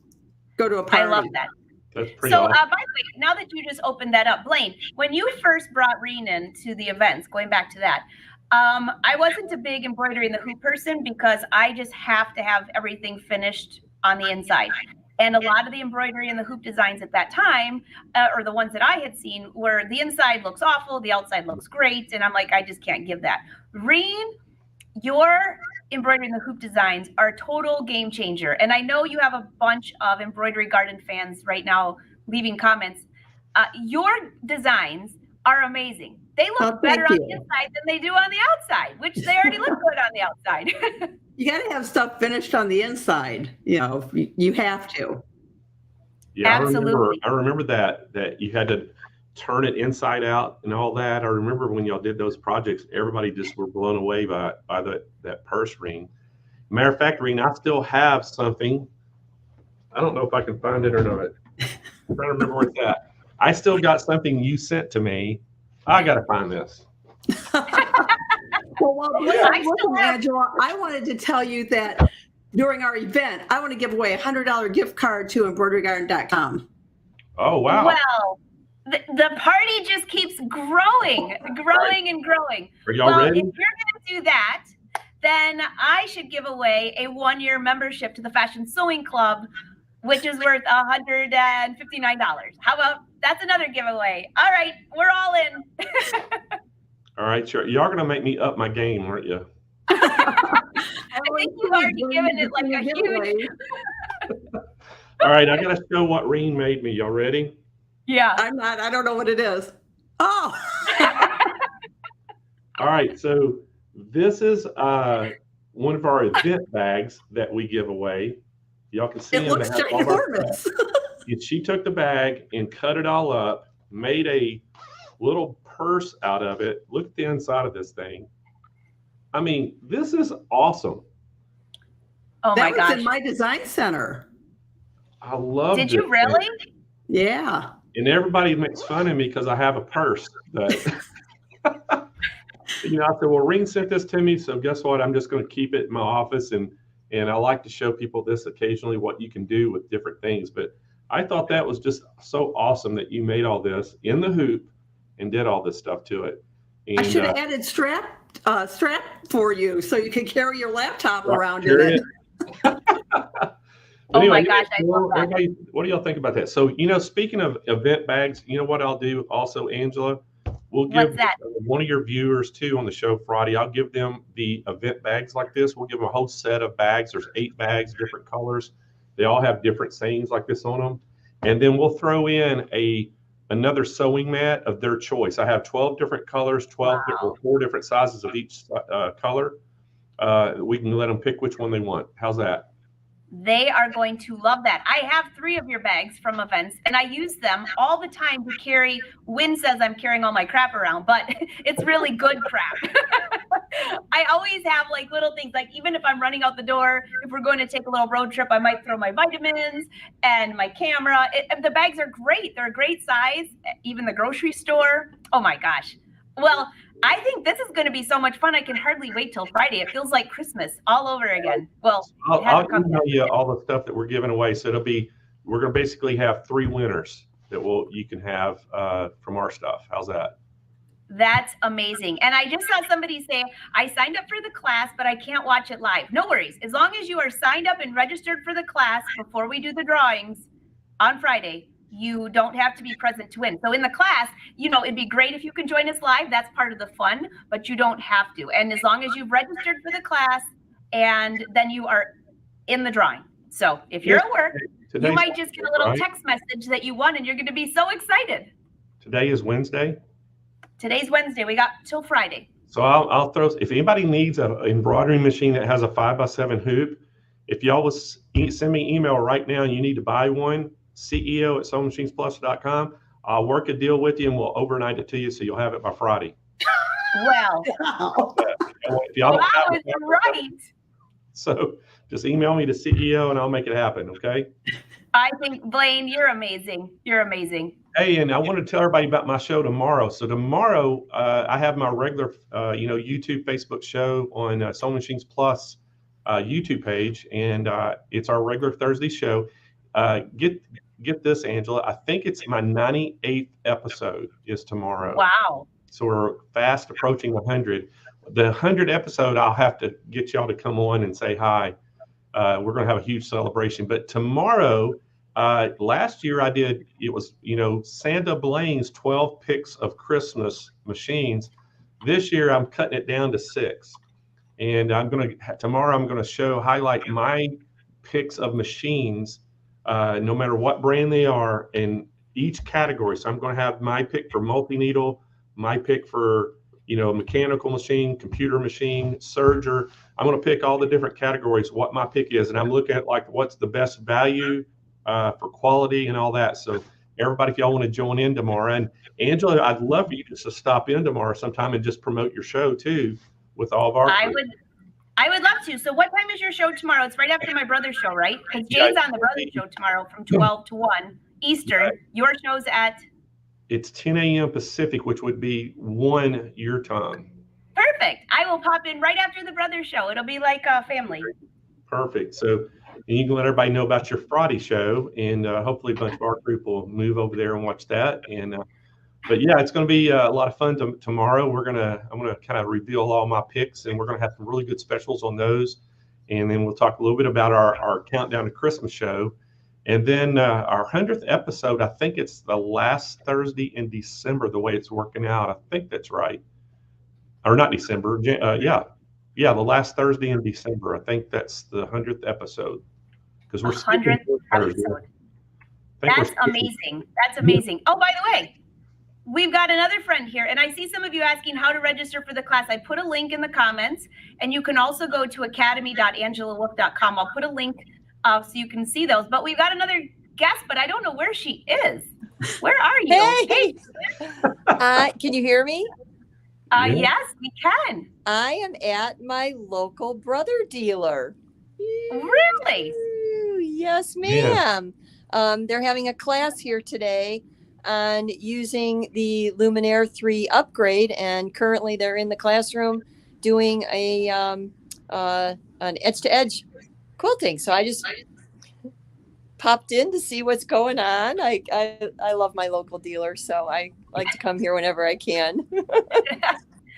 Go to a party. I love that. That's pretty So, awesome. by the way, now that you just opened that up, Blaine, when you first brought Reen in to the events, going back to that, I wasn't a big embroidery in the hoop person because I just have to have everything finished on the inside. And a lot of the embroidery and the hoop designs at that time, or the ones that I had seen, were the inside looks awful, the outside looks great. And I'm like, I just can't give that. Reen, your embroidery and the hoop designs are a total game changer. And I know you have a bunch of embroidery garden fans right now leaving comments. Your designs are amazing. They look better on the inside than they do on the outside, which they already look good on the outside. You got to have stuff finished on the inside. You have to. Yeah, Absolutely. I remember that you had to turn it inside out and all that. I remember when y'all did those projects, everybody just were blown away by that purse ring. Matter of fact, Reen, I still have something. I don't know if I can find it or not. I'm trying to remember where it's at. I still got something you sent to me. I got to find this. Well, Angela, I wanted to tell you that during our event, I want to give away a $100 gift card to embroiderygarden.com. Oh, wow. Well, the party just keeps growing and growing. Are y'all ready? If you're going to do that, then I should give away a 1-year membership to the Fashion Sewing Club, which is worth $159. How about that's another giveaway? All right, we're all in. All right, sure. Y'all gonna make me up my game, aren't you? I think you've already given it like a huge. All right, I gotta show what Reen made me. Y'all ready? Yeah. I don't know what it is. Oh. All right, so this is one of our event bags that we give away. Y'all can see It looks ginormous. She took the bag and cut it all up, made a little purse out of it. Look at the inside of this thing. I mean, this is awesome. Oh my gosh. That was in my design center. I love it. Did you really? Yeah. And everybody makes fun of me because I have a purse. That, you know, I said, well, Reen sent this to me, so guess what? I'm just going to keep it in my office, and I like to show people this occasionally, what you can do with different things. But I thought that was just so awesome that you made all this in the hoop and did all this stuff to it. And, I should have added strap for you so you could carry your laptop around sure in it. Oh my gosh, I love that. Everybody, what do y'all think about that? So, you know, speaking of event bags, you know what I'll do also, Angela? We'll give one of your viewers too on the show Friday. I'll give them the event bags like this. We'll give them a whole set of bags. There's 8 bags, different colors. They all have different sayings like this on them. And then we'll throw in another sewing mat of their choice. I have 12 different colors, 4 different sizes of each color. We can let them pick which one they want. How's that? They are going to love that. I have 3 of your bags from events, and I use them all the time to carry. Wynn says I'm carrying all my crap around, but it's really good crap. I always have like little things, like even if I'm running out the door, if we're going to take a little road trip, I might throw my vitamins and my camera. The bags are great. They're a great size, even the grocery store. Oh my gosh. Well, I think this is going to be so much fun. I can hardly wait till Friday. It feels like Christmas all over again. Well, I'll email you all the stuff that we're giving away. So we're going to basically have 3 winners that you can have from our stuff. How's that? That's amazing. And I just saw somebody say, I signed up for the class, but I can't watch it live. No worries. As long as you are signed up and registered for the class before we do the drawings on Friday, you don't have to be present to win. So in the class, you know, it'd be great if you can join us live. That's part of the fun, but you don't have to. And as long as you've registered for the class, and then you are in the drawing. So if you're at work, you might just get a little text message that you won, and you're going to be so excited. Today is Wednesday. Today's Wednesday. We got till Friday. So I'll throw, if anybody needs an embroidery machine that has a 5x7 hoop, if y'all would send me an email right now and you need to buy one, CEO@SewingMachinesPlus.com. I'll work a deal with you and we'll overnight it to you so you'll have it by Friday. Well, if y'all wow, is right. So just email me to CEO and I'll make it happen, okay? I think, Blaine, you're amazing. You're amazing. Hey, and I want to tell everybody about my show tomorrow. So tomorrow, I have my regular, YouTube, Facebook show on Sewing Machines Plus YouTube page, and it's our regular Thursday show. Get this, Angela. I think it's my 98th episode is tomorrow. Wow. So we're fast approaching 100. The 100th episode, I'll have to get y'all to come on and say hi. We're going to have a huge celebration. But tomorrow, last year it was Santa Blaine's 12 picks of Christmas machines. This year I'm cutting it down to 6. And tomorrow I'm going to highlight my picks of machines, no matter what brand they are, in each category. So I'm going to have my pick for multi-needle, my pick for mechanical machine, computer machine, serger. I'm going to pick all the different categories, what my pick is, and I'm looking at like what's the best value for quality and all that. So everybody, if y'all want to join in tomorrow, and Angela, I'd love for you just to stop in tomorrow sometime and just promote your show too with all of our. I would love to. So what time is your show tomorrow? It's right after my brother's show, right? Because Jay's on the brother's show tomorrow from 12 to 1 Eastern. Right. Your show's at? It's 10 a.m. Pacific, which would be 1 your time. Perfect. I will pop in right after the brother's show. It'll be like a family. Perfect. So you can let everybody know about your Friday show, and hopefully a bunch of our group will move over there and watch that. And but yeah, it's going to be a lot of fun tomorrow. I'm going to kind of reveal all my picks, and we're going to have some really good specials on those. And then we'll talk a little bit about our countdown to Christmas show. And then our 100th episode, I think it's the last Thursday in December, the way it's working out. I think that's right. Or not December. Yeah, the last Thursday in December. I think that's the 100th episode. Because we're 100th episode. That's amazing. That's amazing. Oh, by the way, we've got another friend here, and I see some of you asking how to register for the class. I put a link in the comments, and you can also go to academy.angelawolf.com. I'll put a link so you can see those. But we've got another guest, but I don't know where she is. Where are you? Hey. Can you hear me? Yes, we can. I am at my local brother dealer. Really? Yes, ma'am. Yeah. They're having a class here today on using the Luminaire 3 upgrade, and currently they're in the classroom doing an edge-to-edge quilting. So I just popped in to see what's going on. I love my local dealer, so I like to come here whenever I can.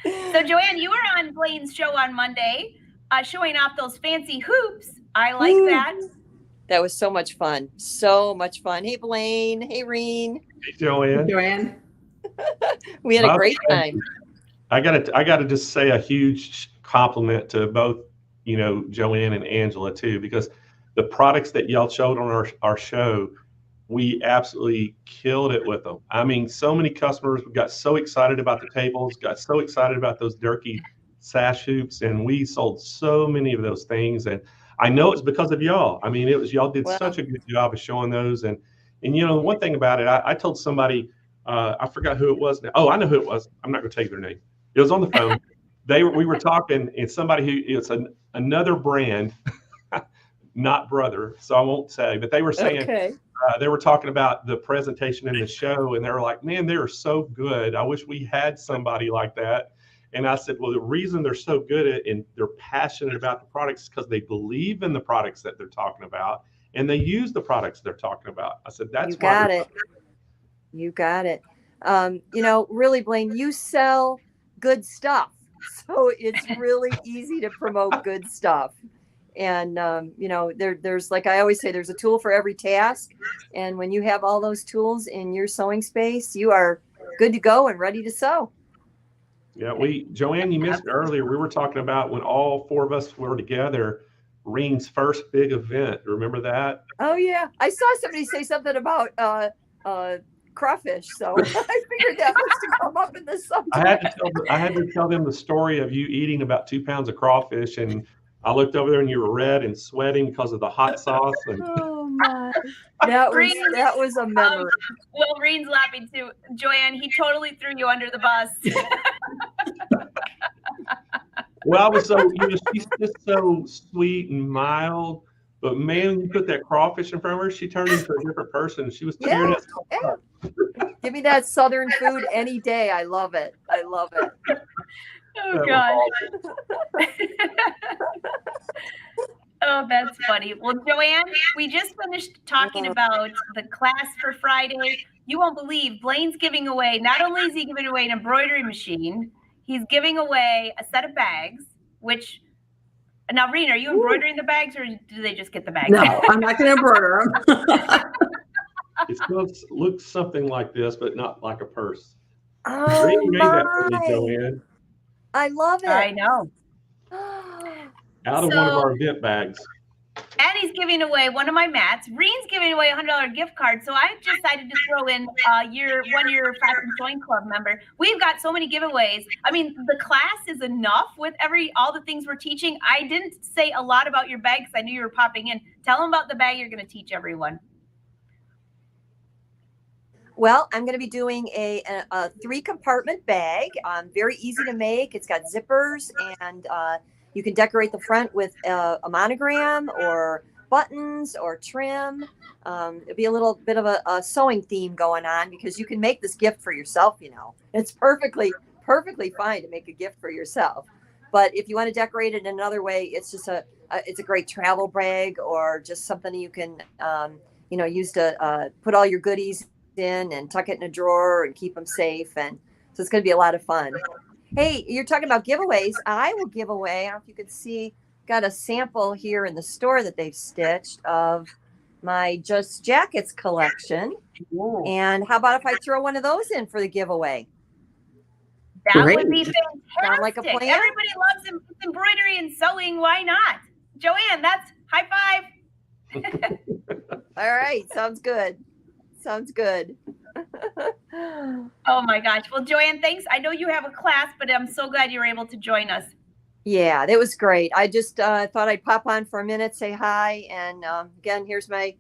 So Joanne, you were on Blaine's show on Monday, showing off those fancy hoops. I like that. That was so much fun. So much fun. Hey, Blaine. Hey, Reen. Hey, Joanne. Joanne. We had a great time. I gotta just say a huge compliment to both, Joanne and Angela too, because the products that y'all showed on our show, we absolutely killed it with them. I mean, so many customers got so excited about the tables, got so excited about those Durkee sash hoops, and we sold so many of those things. And I know it's because of y'all. I mean, y'all did such a good job of showing those. And one thing about it, I told somebody, I forgot who it was now. Oh, I know who it was. I'm not going to tell you their name. It was on the phone. We were talking, and somebody it's another brand, not brother, so I won't say, but they were saying, they were talking about the presentation in the show, and they were like, man, they are so good. I wish we had somebody like that. And I said, well, the reason they're so good at and they're passionate about the products is because they believe in the products that they're talking about, and they use the products they're talking about. I said, that's You got it. Really, Blaine, you sell good stuff. So it's really easy to promote good stuff. And, there's, like I always say, there's a tool for every task. And when you have all those tools in your sewing space, you are good to go and ready to sew. Yeah, Joanne, you missed earlier. We were talking about when all four of us were together, Reen's first big event. Remember that? Oh, yeah. I saw somebody say something about crawfish. So I figured that must have come up in the subject. I had to tell them the story of you eating about 2 pounds of crawfish, and I looked over there and you were red and sweating because of the hot sauce. And oh my! That was a memory. Well, Reen's laughing too. Joanne, he totally threw you under the bus. Well, I was she's just so sweet and mild. But man, you put that crawfish in front of her, she turned into a different person. She was tearing herself up. Give me that Southern food any day. I love it. Oh, God. Oh, that's funny. Well, Joanne, we just finished talking about the class for Friday. You won't believe Blaine's giving away, not only is he giving away an embroidery machine, he's giving away a set of bags, which, now, Reen, are you embroidering the bags, or do they just get the bags? No, I'm not going to embroider them. It looks something like this, but not like a purse. Oh, Reen made that for me, Joanne. I love it. I know. Out of one of our event bags. And he's giving away one of my mats. Reen's giving away a $100 gift card. So I decided to throw in one year Fashion Sewing Club member. We've got so many giveaways. I mean, the class is enough with all the things we're teaching. I didn't say a lot about your bag because I knew you were popping in. Tell them about the bag you're going to teach everyone. Well, I'm going to be doing a 3-compartment bag. Very easy to make. It's got zippers, and you can decorate the front with a monogram or buttons or trim. It'll be a little bit of a sewing theme going on, because you can make this gift for yourself. It's perfectly fine to make a gift for yourself. But if you want to decorate it in another way, it's just it's a great travel bag, or just something you can use to put all your goodies in and tuck it in a drawer and keep them safe. And so it's going to be a lot of fun. Hey, you're talking about giveaways. I will give away, I don't know if you can see, got a sample here in the store that they've stitched of my Just Jackets collection. Ooh. And how about if I throw one of those in for the giveaway? That Great. would be fantastic. Sound like a plan? Everybody loves embroidery and sewing. Why not? Joanne, that's high five. All right. Sounds good. Sounds good. Oh my gosh. Well, Joanne, thanks. I know you have a class, but I'm so glad you were able to join us. Yeah, that was great. I just thought I'd pop on for a minute, say hi. And again, here's my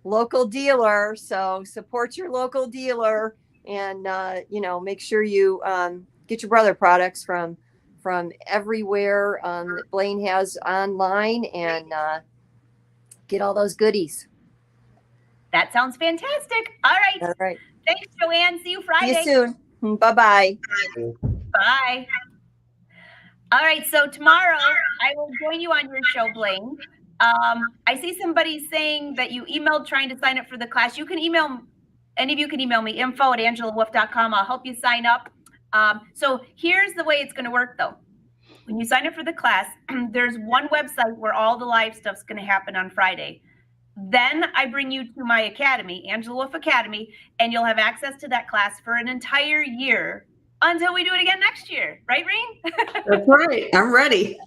local dealer. So support your local dealer and, make sure you get your brother products from everywhere that Blaine has online and get all those goodies. That sounds fantastic. All right. All right. Thanks, Joanne. See you Friday. See you soon. Bye-bye. Bye. All right. So tomorrow I will join you on your show, Blaine. I see somebody saying that you emailed trying to sign up for the class. You can email, any of you can email me, info@angelawolf.com. I'll help you sign up. So here's the way it's going to work, though. When you sign up for the class, there's one website where all the live stuff's going to happen on Friday. Then I bring you to my academy, Angela Wolf Academy, and you'll have access to that class for an entire year until we do it again next year. Right, Reen? That's right. I'm ready.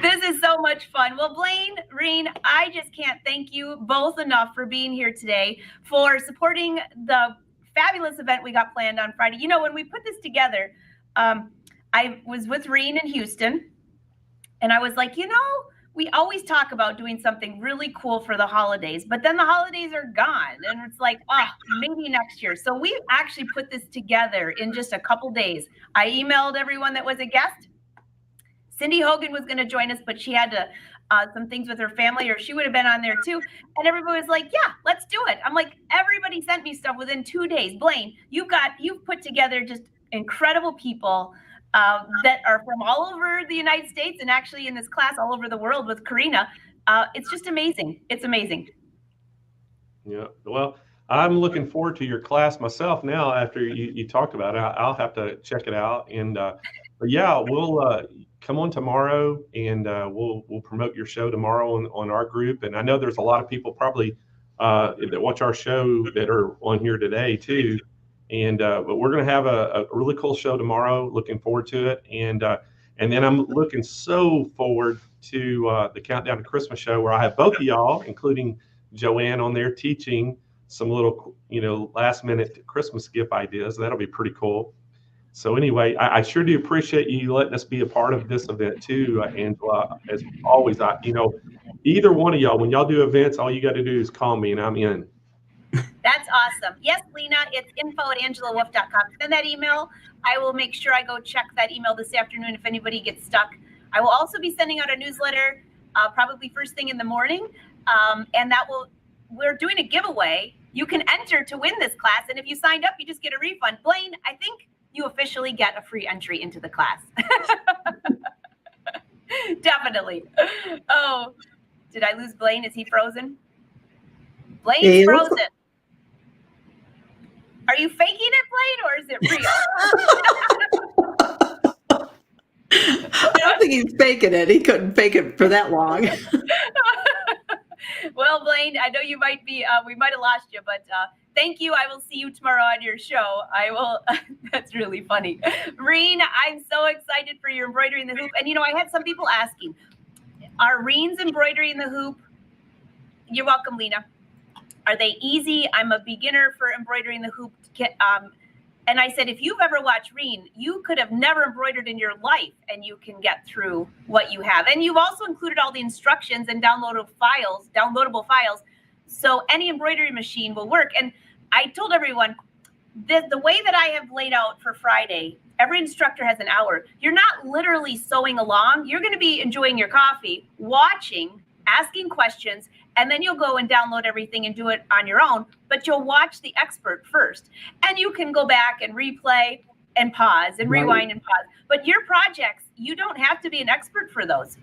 This is so much fun. Well, Blaine, Reen, I just can't thank you both enough for being here today, for supporting the fabulous event we got planned on Friday. You know, when we put this together, I was with Reen in Houston, and I was like, we always talk about doing something really cool for the holidays, but then the holidays are gone, and it's like, maybe next year. So we actually put this together in just a couple days. I emailed everyone that was a guest. Cindy Hogan was going to join us, but she had to some things with her family, or she would have been on there too. And everybody was like, yeah, let's do it. I'm like, everybody sent me stuff within 2 days. Blaine, you've put together just incredible people that are from all over the United States, and actually in this class all over the world with Karina. It's just amazing. It's amazing. Yeah. Well, I'm looking forward to your class myself now after you talked about it. I'll have to check it out. And but yeah, we'll come on tomorrow, and we'll promote your show tomorrow on our group. And I know there's a lot of people probably that watch our show that are on here today too. And but we're going to have a really cool show tomorrow. Looking forward to it. And then I'm looking so forward to the Countdown to Christmas show, where I have both of y'all, including Joanne, on there teaching some little, last minute Christmas gift ideas. That'll be pretty cool. So anyway, I sure do appreciate you letting us be a part of this event too, Angela. As always, either one of y'all, when y'all do events, all you got to do is call me and I'm in. That's awesome. Yes, Lena, it's info@angelawolf.com. Send that email. I will make sure I go check that email this afternoon if anybody gets stuck. I will also be sending out a newsletter probably first thing in the morning. And we're doing a giveaway. You can enter to win this class. And if you signed up, you just get a refund. Blaine, I think you officially get a free entry into the class. Definitely. Oh, did I lose Blaine? Is he frozen? Blaine's frozen. Are you faking it, Blaine, or is it real? I don't think he's faking it. He couldn't fake it for that long. Well, Blaine, I know you might be, we might have lost you, but thank you. I will see you tomorrow on your show. I will. That's really funny. Reen, I'm so excited for your embroidery in the hoop. And, I had some people asking, are Reen's embroidery in the hoop? You're welcome, Lena. Are they easy? I'm a beginner for embroidery in the hoop. And I said, if you've ever watched Reen, you could have never embroidered in your life, and you can get through what you have. And you've also included all the instructions and downloadable files. So any embroidery machine will work. And I told everyone, the way that I have laid out for Friday, every instructor has an hour. You're not literally sewing along. You're going to be enjoying your coffee, watching, asking questions, and then you'll go and download everything and do it on your own. But you'll watch the expert first. And you can go back and replay and pause and rewind and pause. But your projects, you don't have to be an expert for those.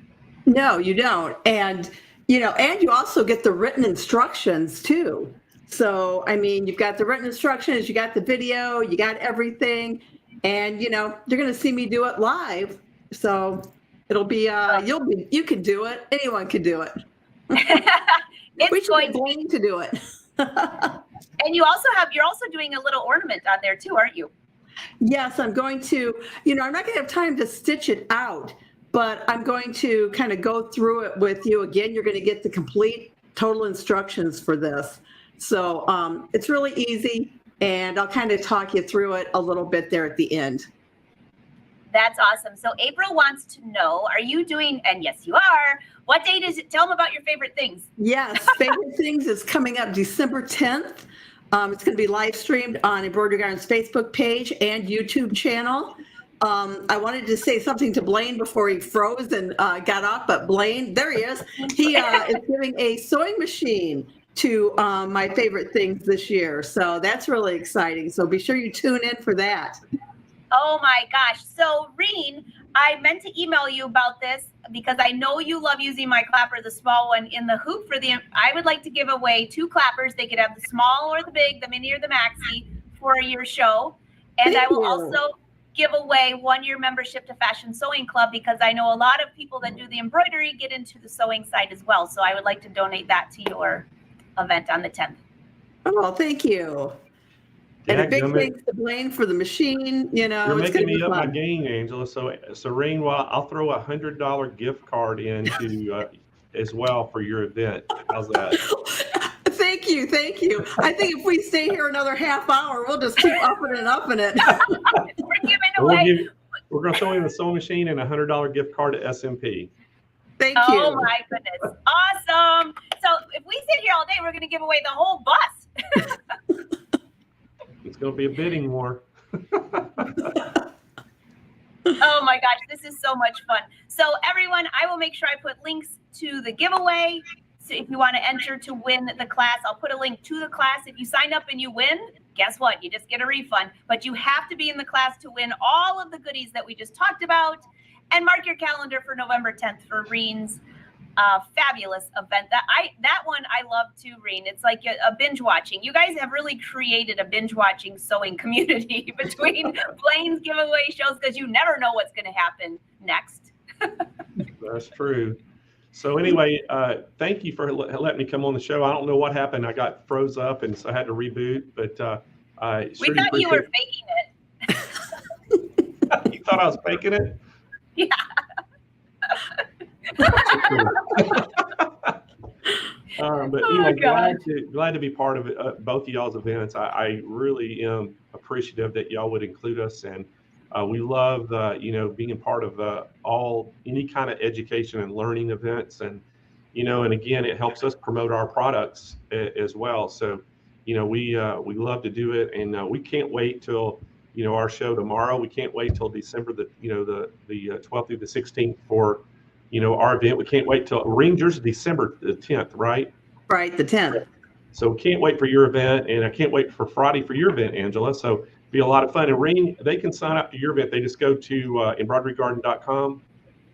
No, you don't. And, and you also get the written instructions too. So, I mean, you've got the written instructions, you got the video, you got everything, and you know, you're going to see me do it live. So it'll be, you can do it. Anyone can do it. We should get Blaine to do it. And you're also doing a little ornament on there too, aren't you? Yes, I'm going to, you know, I'm not going to have time to stitch it out, but I'm going to kind of go through it with you again. You're going to get the complete total instructions for this. So it's really easy, and I'll kind of talk you through it a little bit there at the end. That's awesome. So April wants to know, are you doing, and yes, you are, what date is it? Tell them about your favorite things. Yes, Favorite Things is coming up December 10th. It's going to be live streamed on Embroidery Garden's Facebook page and YouTube channel. I wanted to say something to Blaine before he froze and got off, but Blaine, there he is. He is giving a sewing machine to my Favorite Things this year. So that's really exciting. So be sure you tune in for that. Oh my gosh. So Reen, I meant to email you about this because I know you love using my clapper, the small one in the hoop I would like to give away 2 clappers. They could have the small or the big, the mini or the maxi for your show. And I will also give away 1-year membership to Fashion Sewing Club because I know a lot of people that do the embroidery get into the sewing side as well. So I would like to donate that to your event on the 10th. Oh, thank you. And a big thanks to Blaine for the machine. You know, you're it's making me up my game, Angela. So Reen, well, I'll throw $100 gift card into as well for your event. How's that? Thank you. I think if we stay here another half hour, we'll just keep upping it. We're giving away. We're going to throw in the sewing machine and a $100 gift card to SMP. Thank you. Oh my goodness. Awesome. So if we sit here all day, we're going to give away the whole bus. It's going to be a bidding war. Oh my gosh, this is so much fun. So everyone, I will make sure I put links to the giveaway. So if you want to enter to win the class, I'll put a link to the class. If you sign up and you win, guess what? You just get a refund. But you have to be in the class to win all of the goodies that we just talked about. And mark your calendar for November 10th for Reen's fabulous event. That one I love too, Reen. It's like a binge watching. You guys have really created a binge watching sewing community between Blaine's giveaway shows because you never know what's going to happen next. That's true. So anyway, thank you for letting me come on the show. I don't know what happened. I got froze up and so I had to reboot, but we thought you were faking it. You thought I was faking it? Yeah. But anyway, glad to be part of it, both of y'all's events. I really am appreciative that y'all would include us, and we love being part of any kind of education and learning events, and and again, it helps us promote our products as well. So we love to do it, and we can't wait till our show tomorrow. We can't wait till December the 12th through the 16th for our event. We can't wait till Rangers December the 10th, right? Right, the 10th. So can't wait for your event, and I can't wait for Friday for your event, Angela. So it'll be a lot of fun. And Reen, they can sign up to your event. They just go to embroiderygarden.com.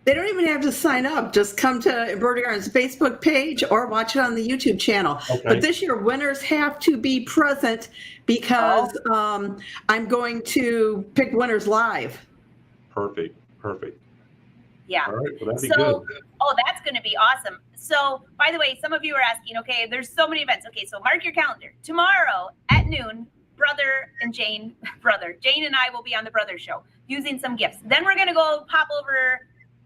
They don't even have to sign up. Just come to Embroidery Garden's Facebook page or watch it on the YouTube channel. Okay. But this year, winners have to be present because I'm going to pick winners live. Perfect. Yeah. All right. Well, that'd be good. Oh, that's going to be awesome. So, by the way, some of you are asking, okay, there's so many events. Okay, so mark your calendar. Tomorrow at noon, Jane and I will be on the Brother Show using some gifts. Then we're going to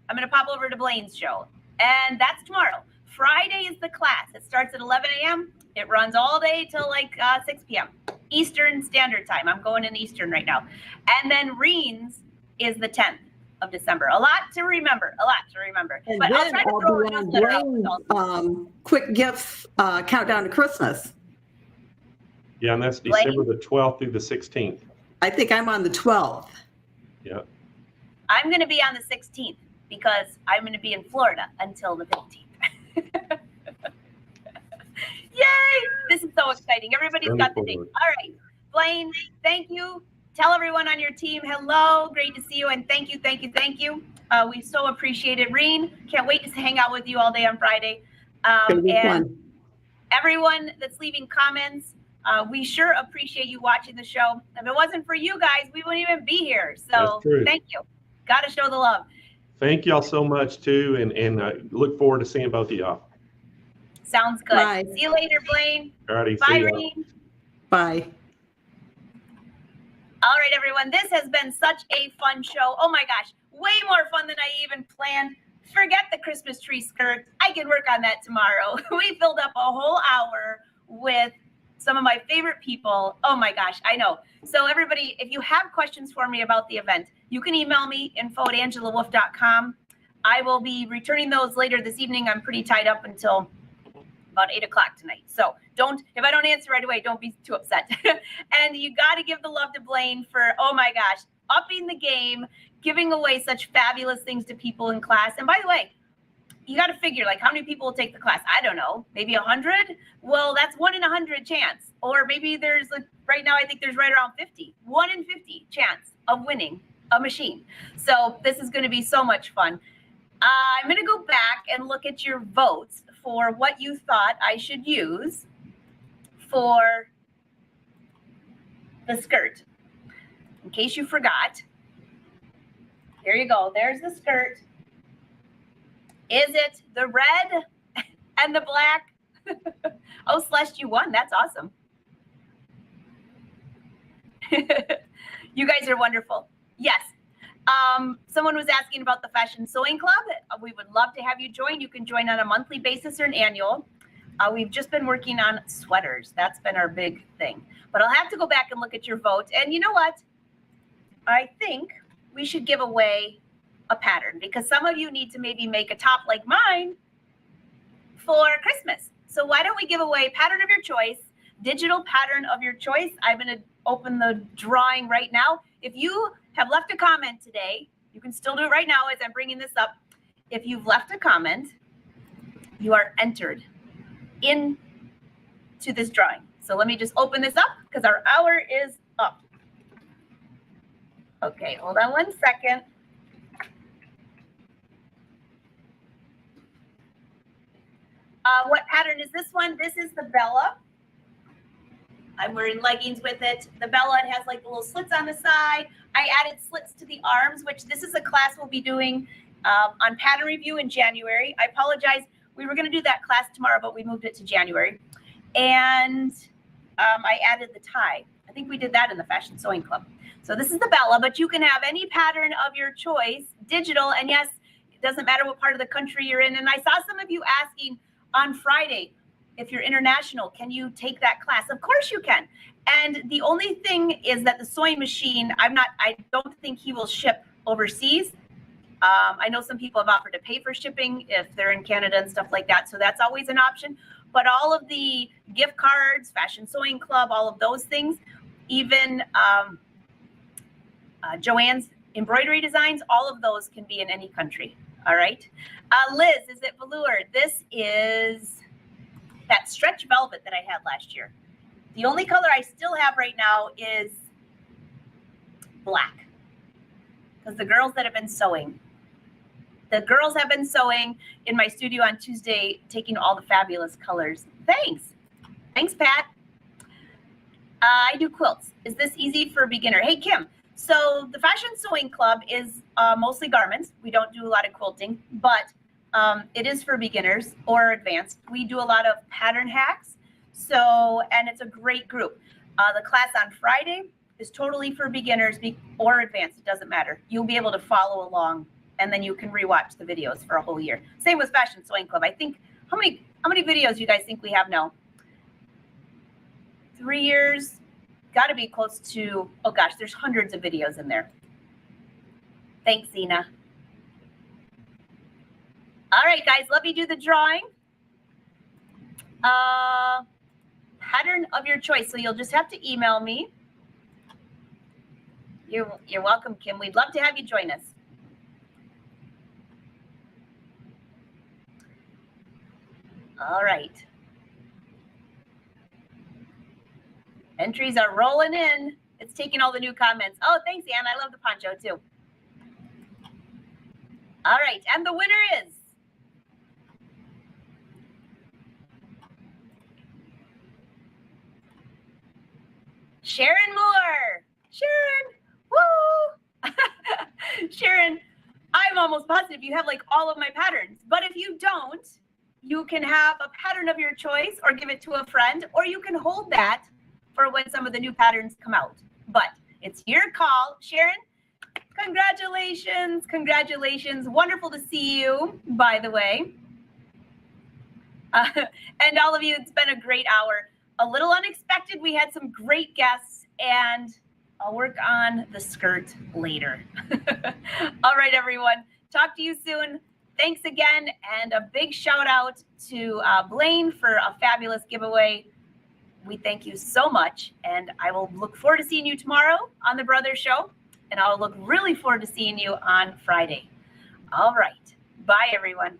I'm going to pop over to Blaine's show. And that's tomorrow. Friday is the class. It starts at 11 a.m. It runs all day till like 6 p.m. Eastern Standard Time. I'm going in Eastern right now. And then Reen's is the 10th of December. A lot to remember. And but then I'll try to throw a newsletter out. Quick gifts countdown to Christmas. Yeah, and that's December the 12th through the 16th. I think I'm on the 12th. Yeah. I'm going to be on the 16th because I'm going to be in Florida until the 15th. Yay! This is so exciting. Everybody's got the date. All right. Blaine, thank you. Tell everyone on your team hello. Great to see you. And thank you. We so appreciate it. Reen, can't wait to hang out with you all day on Friday. And fun. Everyone that's leaving comments, We sure appreciate you watching the show. If it wasn't for you guys, we wouldn't even be here. So thank you. Got to show the love. Thank y'all so much too, and look forward to seeing both of y'all. Sounds good. Bye. See you later, Blaine. Alrighty, Bye, see ya. Reen. Bye. All right, everyone. This has been such a fun show. Oh my gosh, way more fun than I even planned. Forget the Christmas tree skirt. I can work on that tomorrow. We filled up a whole hour with some of my favorite people. Oh my gosh, I know. So everybody, if you have questions for me about the event, you can email me, info@angelawolf.com. I will be returning those later this evening. I'm pretty tied up until about 8 o'clock tonight. So if I don't answer right away, don't be too upset. And you got to give the love to Blaine for, oh my gosh, upping the game, giving away such fabulous things to people in class. And by the way, you got to figure, like, how many people will take the class? I don't know, maybe 100? Well, that's 1 in 100 chance. Or maybe there's, like, right now, I think there's right around 50. 1 in 50 chance of winning a machine. So this is going to be so much fun. I'm going to go back and look at your votes for what you thought I should use for the skirt. In case you forgot, here you go. There's the skirt. Is it the red and the black? Oh, Celeste, you won. That's awesome. You guys are wonderful. Yes. Someone was asking about the Fashion Sewing Club. We would love to have you join. You can join on a monthly basis or an annual. We've just been working on sweaters. That's been our big thing. But I'll have to go back and look at your vote. And you know what? I think we should give away a pattern, because some of you need to maybe make a top like mine for Christmas. So why don't we give away pattern of your choice, digital pattern of your choice. I'm going to open the drawing right now. If you have left a comment today, you can still do it right now as I'm bringing this up. If you've left a comment, you are entered into this drawing. So let me just open this up because our hour is up. Okay, hold on 1 second. What pattern is this one? This is the Bella. I'm wearing leggings with it. The Bella, it has like the little slits on the side. I added slits to the arms, which this is a class we'll be doing on pattern review in January. I apologize. We were going to do that class tomorrow, but we moved it to January. And I added the tie. I think we did that in the Fashion Sewing Club. So this is the Bella, but you can have any pattern of your choice, digital. And yes, it doesn't matter what part of the country you're in. And I saw some of you asking on Friday, if you're international, can you take that class? Of course you can. And the only thing is that the sewing machine, I don't think he will ship overseas. I know some people have offered to pay for shipping if they're in Canada and stuff like that. So that's always an option. But all of the gift cards, Fashion Sewing Club, all of those things, even Joanne's embroidery designs, all of those can be in any country. All right. Liz, is it velour? This is that stretch velvet that I had last year. The only color I still have right now is black, because the girls that have been sewing, in my studio on Tuesday, taking all the fabulous colors. Thanks, Pat. I do quilts. Is this easy for a beginner? Hey, Kim. So the Fashion Sewing Club is mostly garments. We don't do a lot of quilting, but it is for beginners or advanced. We do a lot of pattern hacks. And it's a great group. The class on Friday is totally for beginners or advanced. It doesn't matter. You'll be able to follow along, and then you can rewatch the videos for a whole year. Same with Fashion Sewing Club. I think, how many videos do you guys think we have now? 3 years. Got to be close to, oh gosh, there's hundreds of videos in there. Thanks, Zena. All right, guys, let me do the drawing. Pattern of your choice. So you'll just have to email me. You're welcome, Kim. We'd love to have you join us. All right. Entries are rolling in. It's taking all the new comments. Oh, thanks, Ann. I love the poncho too. All right, and the winner is Sharon Moore. Sharon, woo! Sharon, I'm almost positive you have like all of my patterns, but if you don't, you can have a pattern of your choice or give it to a friend, or you can hold that for when some of the new patterns come out. But it's your call. Sharon, congratulations. Congratulations. Wonderful to see you, by the way. And all of you, it's been a great hour. A little unexpected. We had some great guests, and I'll work on the skirt later. All right, everyone. Talk to you soon. Thanks again, and a big shout out to Blaine for a fabulous giveaway. We thank you so much, and I will look forward to seeing you tomorrow on the Brothers Show, and I'll look really forward to seeing you on Friday. All right. Bye, everyone.